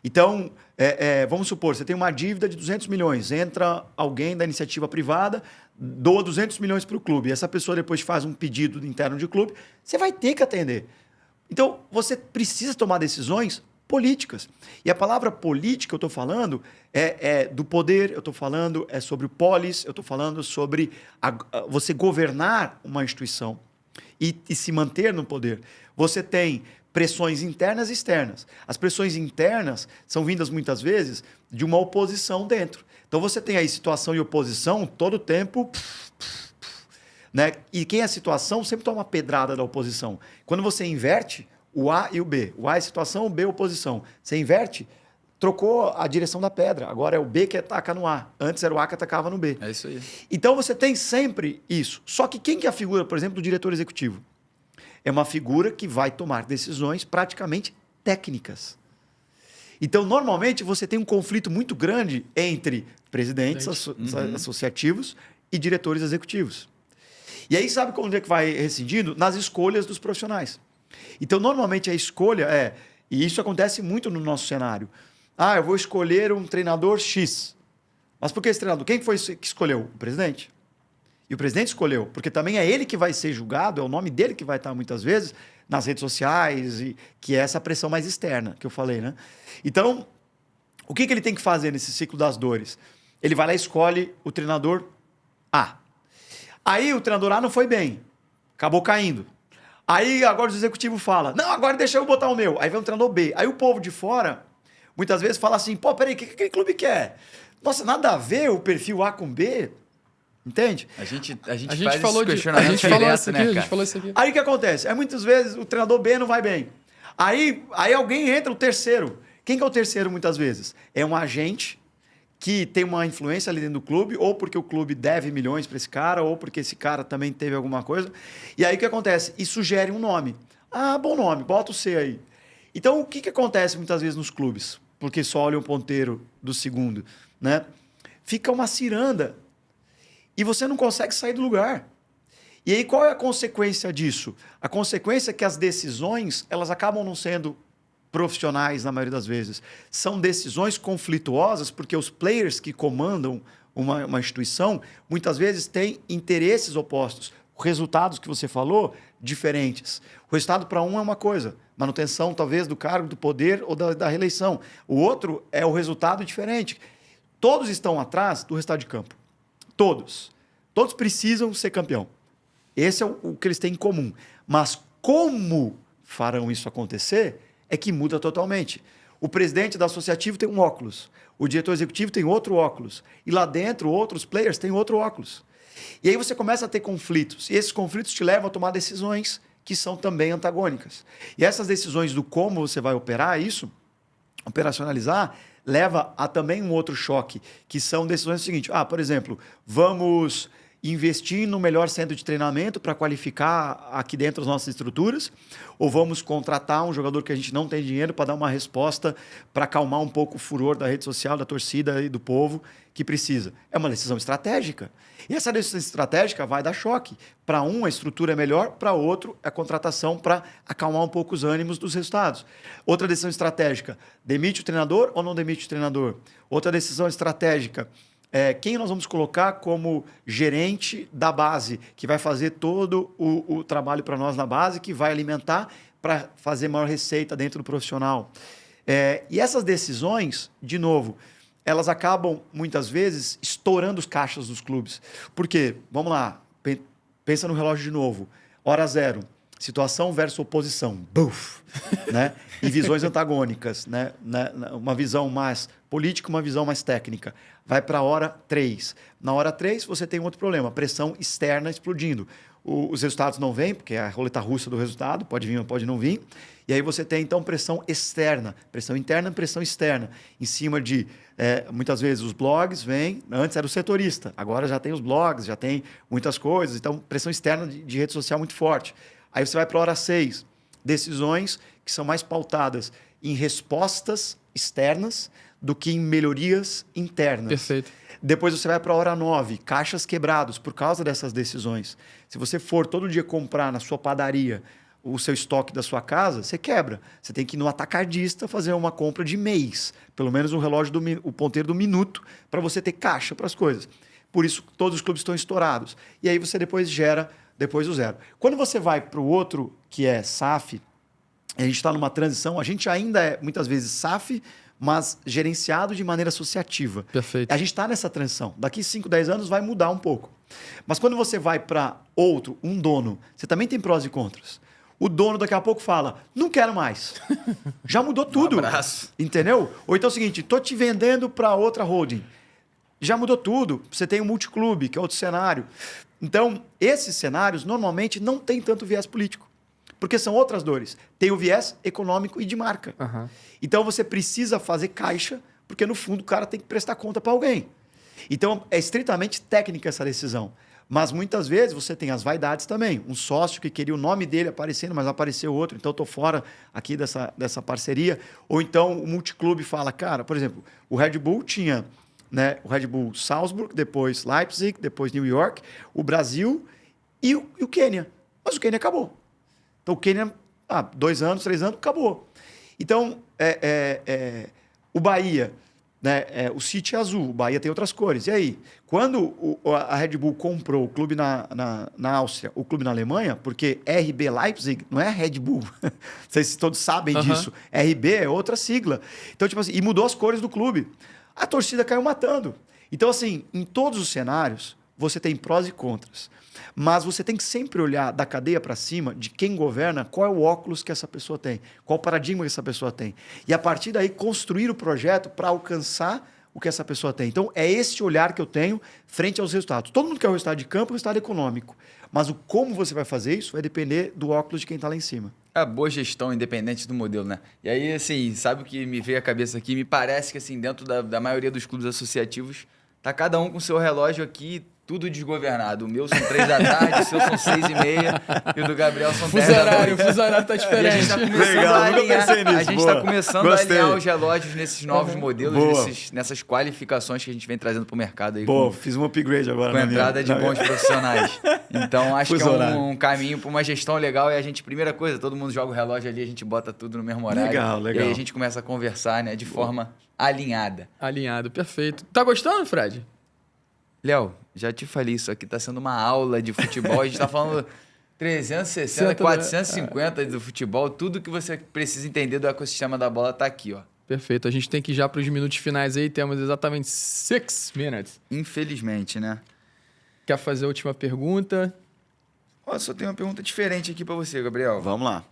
Então, vamos supor, você tem uma dívida de 200 milhões, entra alguém da iniciativa privada, doa 200 milhões para o clube, e essa pessoa depois faz um pedido interno de clube, você vai ter que atender. Então, você precisa tomar decisões políticas. E a palavra política, eu estou falando, é do poder, eu estou falando sobre o polis, eu estou falando sobre você governar uma instituição e se manter no poder. Você tem pressões internas e externas. As pressões internas são vindas, muitas vezes, de uma oposição dentro. Então, você tem aí situação e oposição todo o tempo... Né? E quem é a situação sempre toma uma pedrada da oposição. Quando você inverte o A e o B, o A é situação, o B é oposição. Você inverte, trocou a direção da pedra. Agora é o B que ataca no A. Antes era o A que atacava no B. É isso aí. Então você tem sempre isso. Só que quem que é a figura, por exemplo, do diretor executivo? É uma figura que vai tomar decisões praticamente técnicas. Então, normalmente, você tem um conflito muito grande entre presidentes associativos e diretores executivos. E aí, sabe onde é que vai rescindindo? Nas escolhas dos profissionais. Então, normalmente, a escolha é... E isso acontece muito no nosso cenário. Ah, eu vou escolher um treinador X. Mas por que esse treinador? Quem foi que escolheu? O presidente. E o presidente escolheu, porque também é ele que vai ser julgado, é o nome dele que vai estar muitas vezes nas redes sociais, e que é essa pressão mais externa que eu falei, né? Então, o que ele tem que fazer nesse ciclo das dores? Ele vai lá e escolhe o treinador A. Aí o treinador A não foi bem, acabou caindo. Aí agora o executivo fala, não, agora deixa eu botar o meu. Aí vem o treinador B. Aí o povo de fora, muitas vezes, fala assim, pô, peraí, o que aquele clube quer? Nossa, nada a ver o perfil A com B. Entende? A gente faz falou esse questionamento direto, né, cara? A gente falou isso aqui. Aí o que acontece? É muitas vezes o treinador B não vai bem. Aí alguém entra, o terceiro. Quem que é o terceiro muitas vezes? É um agente que tem uma influência ali dentro do clube, ou porque o clube deve milhões para esse cara, ou porque esse cara também teve alguma coisa. E aí o que acontece? E sugere um nome. Ah, bom nome, bota o C aí. Então o que acontece muitas vezes nos clubes? Porque só olha o ponteiro do segundo, né? Fica uma ciranda. E você não consegue sair do lugar. E aí, qual é a consequência disso? A consequência é que as decisões, elas acabam não sendo profissionais na maioria das vezes. São decisões conflituosas, porque os players que comandam uma instituição, muitas vezes têm interesses opostos. Os resultados que você falou, diferentes. O resultado para um é uma coisa, manutenção talvez do cargo, do poder ou da reeleição. O outro é o resultado diferente. Todos estão atrás do resultado de campo. Todos. Todos precisam ser campeão. Esse é o que eles têm em comum. Mas como farão isso acontecer é que muda totalmente. O presidente da associativo tem um óculos. O diretor executivo tem outro óculos. E lá dentro, outros players têm outro óculos. E aí você começa a ter conflitos. E esses conflitos te levam a tomar decisões que são também antagônicas. E essas decisões do como você vai operar isso, operacionalizar, leva a também um outro choque, que são decisões do seguinte, por exemplo, vamos investir no melhor centro de treinamento para qualificar aqui dentro as nossas estruturas, ou vamos contratar um jogador que a gente não tem dinheiro para dar uma resposta para acalmar um pouco o furor da rede social, da torcida e do povo que precisa. É uma decisão estratégica. E essa decisão estratégica vai dar choque. Para um, a estrutura é melhor, para outro, a contratação para acalmar um pouco os ânimos dos resultados. Outra decisão estratégica, demite o treinador ou não demite o treinador? Outra decisão estratégica, quem nós vamos colocar como gerente da base, que vai fazer todo o trabalho para nós na base, que vai alimentar para fazer maior receita dentro do profissional. E essas decisões, de novo, elas acabam, muitas vezes, estourando os caixas dos clubes. Por quê? Vamos lá, pensa no relógio de novo. Hora zero, situação versus oposição. Buf! Né? E visões antagônicas. Né? Uma visão mais política, uma visão mais técnica. Vai para a hora 3. Na hora 3, você tem um outro problema, pressão externa explodindo. Os resultados não vêm, porque é a roleta russa do resultado, pode vir ou pode não vir. E aí você tem, então, pressão externa, pressão interna e pressão externa. Em cima de, muitas vezes, os blogs vêm, antes era o setorista, agora já tem os blogs, já tem muitas coisas. Então, pressão externa de rede social muito forte. Aí você vai para a hora 6, decisões que são mais pautadas em respostas externas do que em melhorias internas. Perfeito. Depois você vai para a hora 9, caixas quebrados por causa dessas decisões. Se você for todo dia comprar na sua padaria o seu estoque da sua casa, você quebra. Você tem que ir no atacadista fazer uma compra de mês. Pelo menos um relógio, o ponteiro do minuto, para você ter caixa para as coisas. Por isso, todos os clubes estão estourados. E aí você depois gera o zero. Quando você vai para o outro, que é SAF, a gente está numa transição, a gente ainda é, muitas vezes, SAF, mas gerenciado de maneira associativa. Perfeito. A gente está nessa transição. Daqui 5, 10 anos vai mudar um pouco. Mas quando você vai para outro, um dono, você também tem prós e contras. O dono daqui a pouco fala, não quero mais. Já mudou tudo. Um abraço. Entendeu? Ou então é o seguinte, estou te vendendo para outra holding. Já mudou tudo. Você tem um multiclube, que é outro cenário. Então, esses cenários normalmente não tem tanto viés político. Porque são outras dores. Tem o viés econômico e de marca. Uhum. Então você precisa fazer caixa, porque no fundo o cara tem que prestar conta para alguém. Então é estritamente técnica essa decisão. Mas muitas vezes você tem as vaidades também. Um sócio que queria o nome dele aparecendo, mas apareceu outro, então eu estou fora aqui dessa parceria. Ou então o multiclube fala, cara, por exemplo, o Red Bull tinha, né, o Red Bull Salzburg, depois Leipzig, depois New York, o Brasil e o Quênia. Mas o Quênia acabou. Então o Quênia, 2 anos, 3 anos, acabou. Então, o Bahia, né, o City é azul, o Bahia tem outras cores. E aí? Quando a Red Bull comprou o clube na Áustria, o clube na Alemanha, porque RB Leipzig não é Red Bull. Não sei se todos sabem disso. RB é outra sigla. Então, tipo assim, e mudou as cores do clube. A torcida caiu matando. Então, assim, em todos os cenários, você tem prós e contras. Mas você tem que sempre olhar da cadeia para cima de quem governa, qual é o óculos que essa pessoa tem, qual o paradigma que essa pessoa tem. E a partir daí construir o projeto para alcançar o que essa pessoa tem. Então é esse olhar que eu tenho frente aos resultados. Todo mundo quer o resultado de campo e o resultado econômico. Mas o como você vai fazer isso vai depender do óculos de quem está lá em cima. A boa gestão independente do modelo, né? E aí, assim, sabe o que me veio à cabeça aqui? Me parece que, assim, dentro da maioria dos clubes associativos, tá cada um com o seu relógio aqui, tudo desgovernado. O meu são 3 da tarde, o seu são 6:30 e o do Gabriel são 10 da noite. O fuso horário tá diferente. E a gente tá começando Legal, a nunca alinhar, pensei nisso. a gente Boa. tá começando Gostei. a alinhar os relógios nesses novos modelos, Boa. nessas qualificações que a gente vem trazendo pro mercado aí. Pô, fiz um upgrade agora. Com a entrada de bons profissionais. Então, acho Fuso que é horário. um caminho para uma gestão legal. E a gente, primeira coisa, todo mundo joga o relógio ali, a gente bota tudo no mesmo horário. Legal. E aí a gente começa a conversar, né, de forma alinhada. Alinhado, perfeito. Tá gostando, Fred? Léo, já te falei, isso aqui tá sendo uma aula de futebol. A gente tá falando 360, 450 do futebol. Tudo que você precisa entender do ecossistema da bola tá aqui, ó. Perfeito. A gente tem que ir já para os minutos finais aí. Temos exatamente 6 minutes. Infelizmente, né? Quer fazer a última pergunta? Ó, só tem uma pergunta diferente aqui para você, Gabriel. Vamos lá.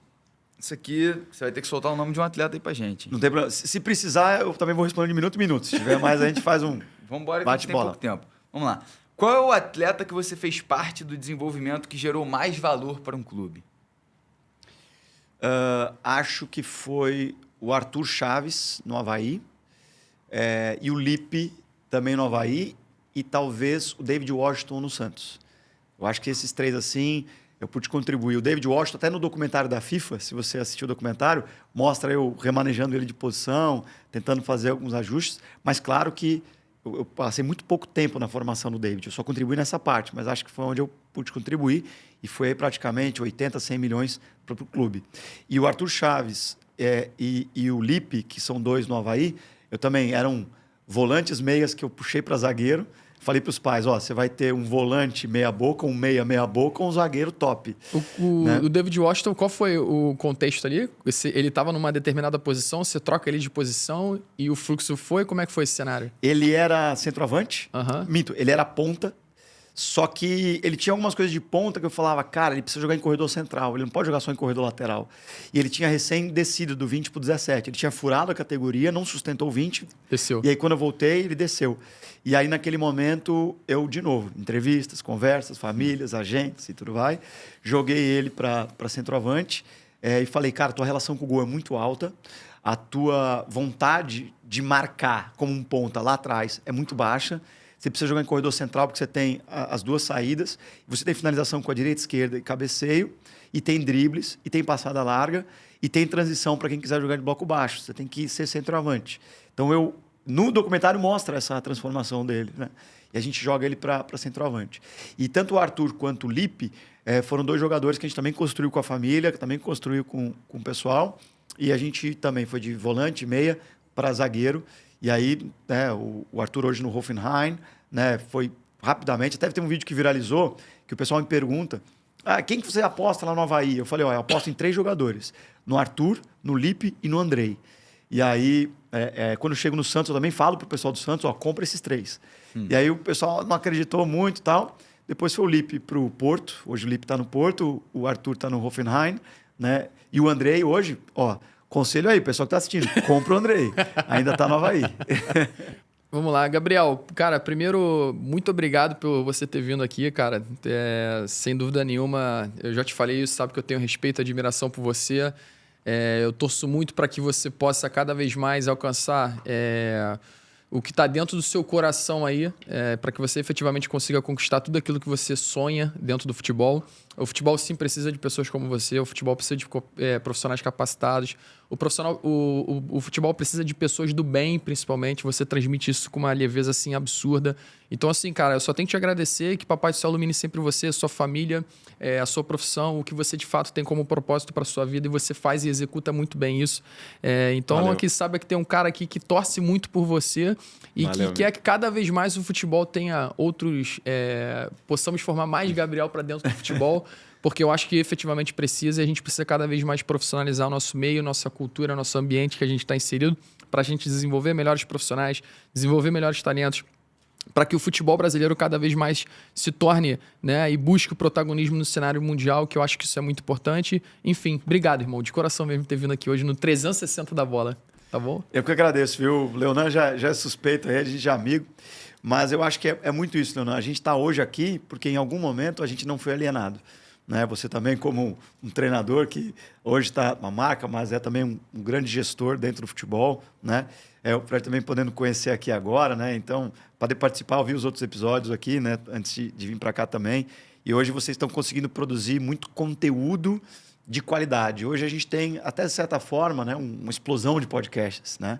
Isso aqui, você vai ter que soltar o nome de um atleta aí pra gente. Não tem problema. Se precisar, eu também vou responder de minuto em minuto. Se tiver mais, a gente faz um Vamos embora que a gente tem pouco tempo. Vamos lá. Qual é o atleta que você fez parte do desenvolvimento que gerou mais valor para um clube? Acho que foi o Arthur Chaves, no Avaí, e o Lipe, também no Avaí, e talvez o David Washington no Santos. Eu acho que esses 3, assim, eu pude contribuir. O David Washington, até no documentário da FIFA, se você assistiu o documentário, mostra eu remanejando ele de posição, tentando fazer alguns ajustes, mas claro que eu passei muito pouco tempo na formação do David. Eu só contribuí nessa parte, mas acho que foi onde eu pude contribuir e foi praticamente 80, 100 milhões para o clube. E o Arthur Chaves e o Lipe, que são 2 no Avaí, eu também eram volantes meias que eu puxei para zagueiro. Falei para os pais, você vai ter um volante meia-boca, um meia-boca, um zagueiro top. Né? O David Washington, qual foi o contexto ali? Ele estava numa determinada posição, você troca ele de posição e o fluxo foi? Como é que foi esse cenário? Ele era centroavante, minto, ele era ponta, só que ele tinha algumas coisas de ponta que eu falava, cara, ele precisa jogar em corredor central, ele não pode jogar só em corredor lateral. E ele tinha recém descido do 20 para o 17, ele tinha furado a categoria, não sustentou o 20. Desceu. E aí quando eu voltei, ele desceu. E aí naquele momento, eu de novo, entrevistas, conversas, famílias, agentes e tudo vai, joguei ele para centroavante e falei, cara, tua relação com o gol é muito alta, a tua vontade de marcar como um ponta lá atrás é muito baixa. Você precisa jogar em corredor central porque você tem as 2 saídas. Você tem finalização com a direita e esquerda e cabeceio. E tem dribles, e tem passada larga. E tem transição para quem quiser jogar de bloco baixo. Você tem que ser centroavante. Então, no documentário mostra essa transformação dele, né? E a gente joga ele para centroavante. E tanto o Arthur quanto o Lipe foram 2 jogadores que a gente também construiu com a família, que também construiu com o pessoal. E a gente também foi de volante, meia, para zagueiro. E aí, né, o Arthur hoje no Hoffenheim, né, foi rapidamente, até tem um vídeo que viralizou, que o pessoal me pergunta, quem que você aposta lá no Avaí? Eu falei, eu aposto em 3 jogadores, no Arthur, no Lipe e no Andrei. E aí, quando eu chego no Santos, eu também falo pro pessoal do Santos, compra esses 3. E aí o pessoal não acreditou muito e tal, depois foi o Lipe pro Porto, hoje o Lipe está no Porto, o Arthur está no Hoffenheim, né, e o Andrei hoje, conselho aí, pessoal que está assistindo, compra o Andrei. Ainda está no Avaí. Vamos lá, Gabriel. Cara, primeiro, muito obrigado por você ter vindo aqui, cara. Sem dúvida nenhuma, eu já te falei isso, sabe que eu tenho respeito e admiração por você. Eu torço muito para que você possa cada vez mais alcançar o que está dentro do seu coração aí, para que você efetivamente consiga conquistar tudo aquilo que você sonha dentro do futebol. O futebol sim precisa de pessoas como você, o futebol precisa de profissionais capacitados, o futebol precisa de pessoas do bem, principalmente. Você transmite isso com uma leveza assim absurda. Então, assim, cara, eu só tenho que te agradecer, que Papai do Céu ilumine sempre você, a sua família, a sua profissão, o que você de fato tem como propósito para sua vida, e você faz e executa muito bem isso. Então, valeu. Aqui sabe que tem um cara aqui que torce muito por você e valeu, que quer que cada vez mais o futebol tenha outros... possamos formar mais Gabriel para dentro do futebol, porque eu acho que efetivamente precisa, e a gente precisa cada vez mais profissionalizar o nosso meio, nossa cultura, nosso ambiente que a gente está inserido, para a gente desenvolver melhores profissionais, desenvolver melhores talentos, para que o futebol brasileiro cada vez mais se torne, né, e busque o protagonismo no cenário mundial, que eu acho que isso é muito importante. Enfim, obrigado, irmão, de coração mesmo ter vindo aqui hoje no 360 da bola, tá bom? Eu que agradeço, viu? O Leonan já é suspeito aí, a gente já é amigo, mas eu acho que é muito isso, Leonan. A gente está hoje aqui porque em algum momento a gente não foi alienado. Né? Você também, como um treinador que hoje está uma marca, mas é também um grande gestor dentro do futebol, né? O Fred também podendo conhecer aqui agora, né? Então, poder participar, ouvir os outros episódios aqui, né? Antes de vir para cá também. E hoje vocês estão conseguindo produzir muito conteúdo de qualidade. Hoje a gente tem, até de certa forma, né? Uma explosão de podcasts, né?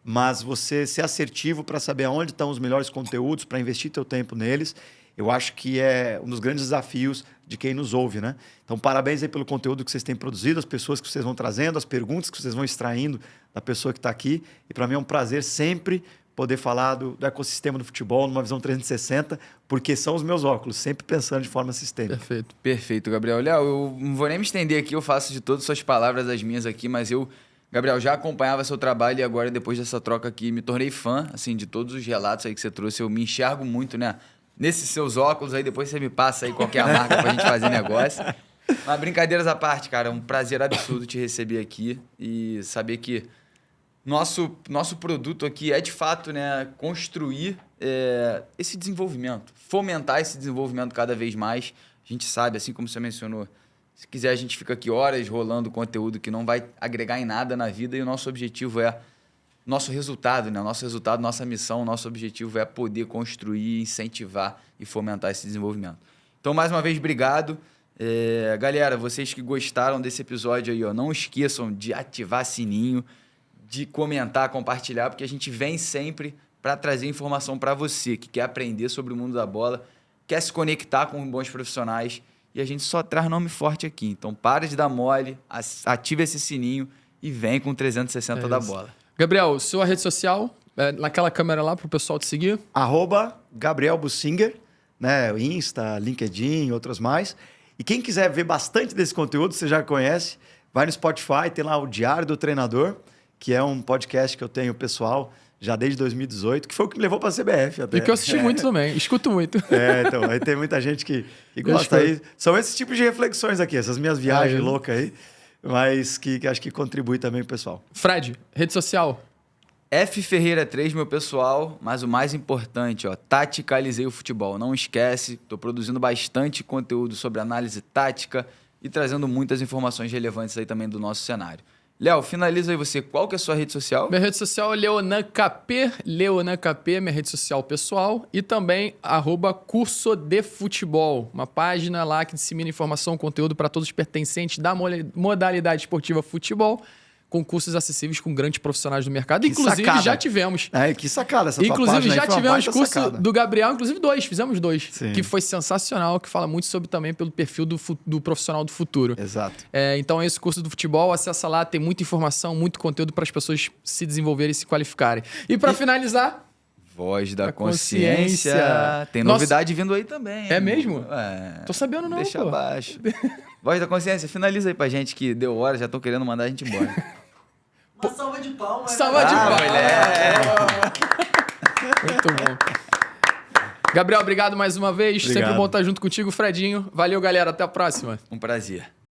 Mas você ser assertivo para saber aonde estão os melhores conteúdos, para investir teu tempo neles, eu acho que é um dos grandes desafios de quem nos ouve, né? Então, parabéns aí pelo conteúdo que vocês têm produzido, as pessoas que vocês vão trazendo, as perguntas que vocês vão extraindo da pessoa que está aqui. E para mim é um prazer sempre poder falar do ecossistema do futebol numa visão 360, porque são os meus óculos, sempre pensando de forma sistêmica. Perfeito. Perfeito, Gabriel. Léo, eu não vou nem me estender aqui, eu faço de todas as suas palavras as minhas aqui, mas eu, Gabriel, já acompanhava seu trabalho e agora, depois dessa troca aqui, me tornei fã, assim, de todos os relatos aí que você trouxe. Eu me enxergo muito, né? Nesses seus óculos aí, depois você me passa aí qualquer marca pra gente fazer negócio. Mas brincadeiras à parte, cara, é um prazer absurdo te receber aqui e saber que nosso produto aqui é, de fato, né, construir esse desenvolvimento, fomentar esse desenvolvimento cada vez mais. A gente sabe, assim como você mencionou, se quiser a gente fica aqui horas rolando conteúdo que não vai agregar em nada na vida, e o nosso objetivo nosso resultado, né? Nosso resultado, nossa missão, nosso objetivo é poder construir, incentivar e fomentar esse desenvolvimento. Então, mais uma vez, obrigado. Galera, vocês que gostaram desse episódio aí, ó, não esqueçam de ativar sininho, de comentar, compartilhar, porque a gente vem sempre para trazer informação para você que quer aprender sobre o mundo da bola, quer se conectar com bons profissionais, e a gente só traz nome forte aqui. Então, para de dar mole, ative esse sininho e vem com 360 da bola. Gabriel, sua rede social, naquela câmera lá para o pessoal te seguir? @Gabriel Bussinger, né? Insta, LinkedIn, outras mais. E quem quiser ver bastante desse conteúdo, você já conhece, vai no Spotify, tem lá o Diário do Treinador, que é um podcast que eu tenho pessoal já desde 2018, que foi o que me levou para a CBF até. E que eu assisti muito também, escuto muito. Então, aí tem muita gente que gosta aí. São esses tipos de reflexões aqui, essas minhas viagens loucas aí. Mas que acho que contribui também, pessoal. Fred, rede social? F Ferreira 3, meu pessoal, mas o mais importante, ó, taticalizei o futebol. Não esquece, estou produzindo bastante conteúdo sobre análise tática e trazendo muitas informações relevantes aí também do nosso cenário. Léo, finaliza aí você. Qual que é a sua rede social? Minha rede social é LeonanKP, minha rede social pessoal. E também @Curso de Futebol, uma página lá que dissemina informação, conteúdo para todos os pertencentes da modalidade esportiva futebol, com cursos acessíveis com grandes profissionais do mercado. Que inclusive, sacada. já tivemos. Que sacada essa tua Inclusive, página já aí, foi uma tivemos baita curso sacada. do Gabriel, inclusive fizemos dois, Sim. que foi sensacional, que fala muito sobre também pelo perfil do profissional do futuro. Exato. Então, esse curso do futebol, acessa lá, tem muita informação, muito conteúdo para as pessoas se desenvolverem e se qualificarem. E para finalizar... Voz da Consciência. Tem novidade vindo aí também. É mesmo? Tô sabendo não, Deixa abaixo. Voz da Consciência, finaliza aí pra gente que deu hora, já tô querendo mandar a gente embora. Uma salva de palmas. Salva de palmas. Muito bom. Gabriel, obrigado mais uma vez. Obrigado. Sempre bom estar junto contigo, Fredinho. Valeu, galera. Até a próxima. Um prazer.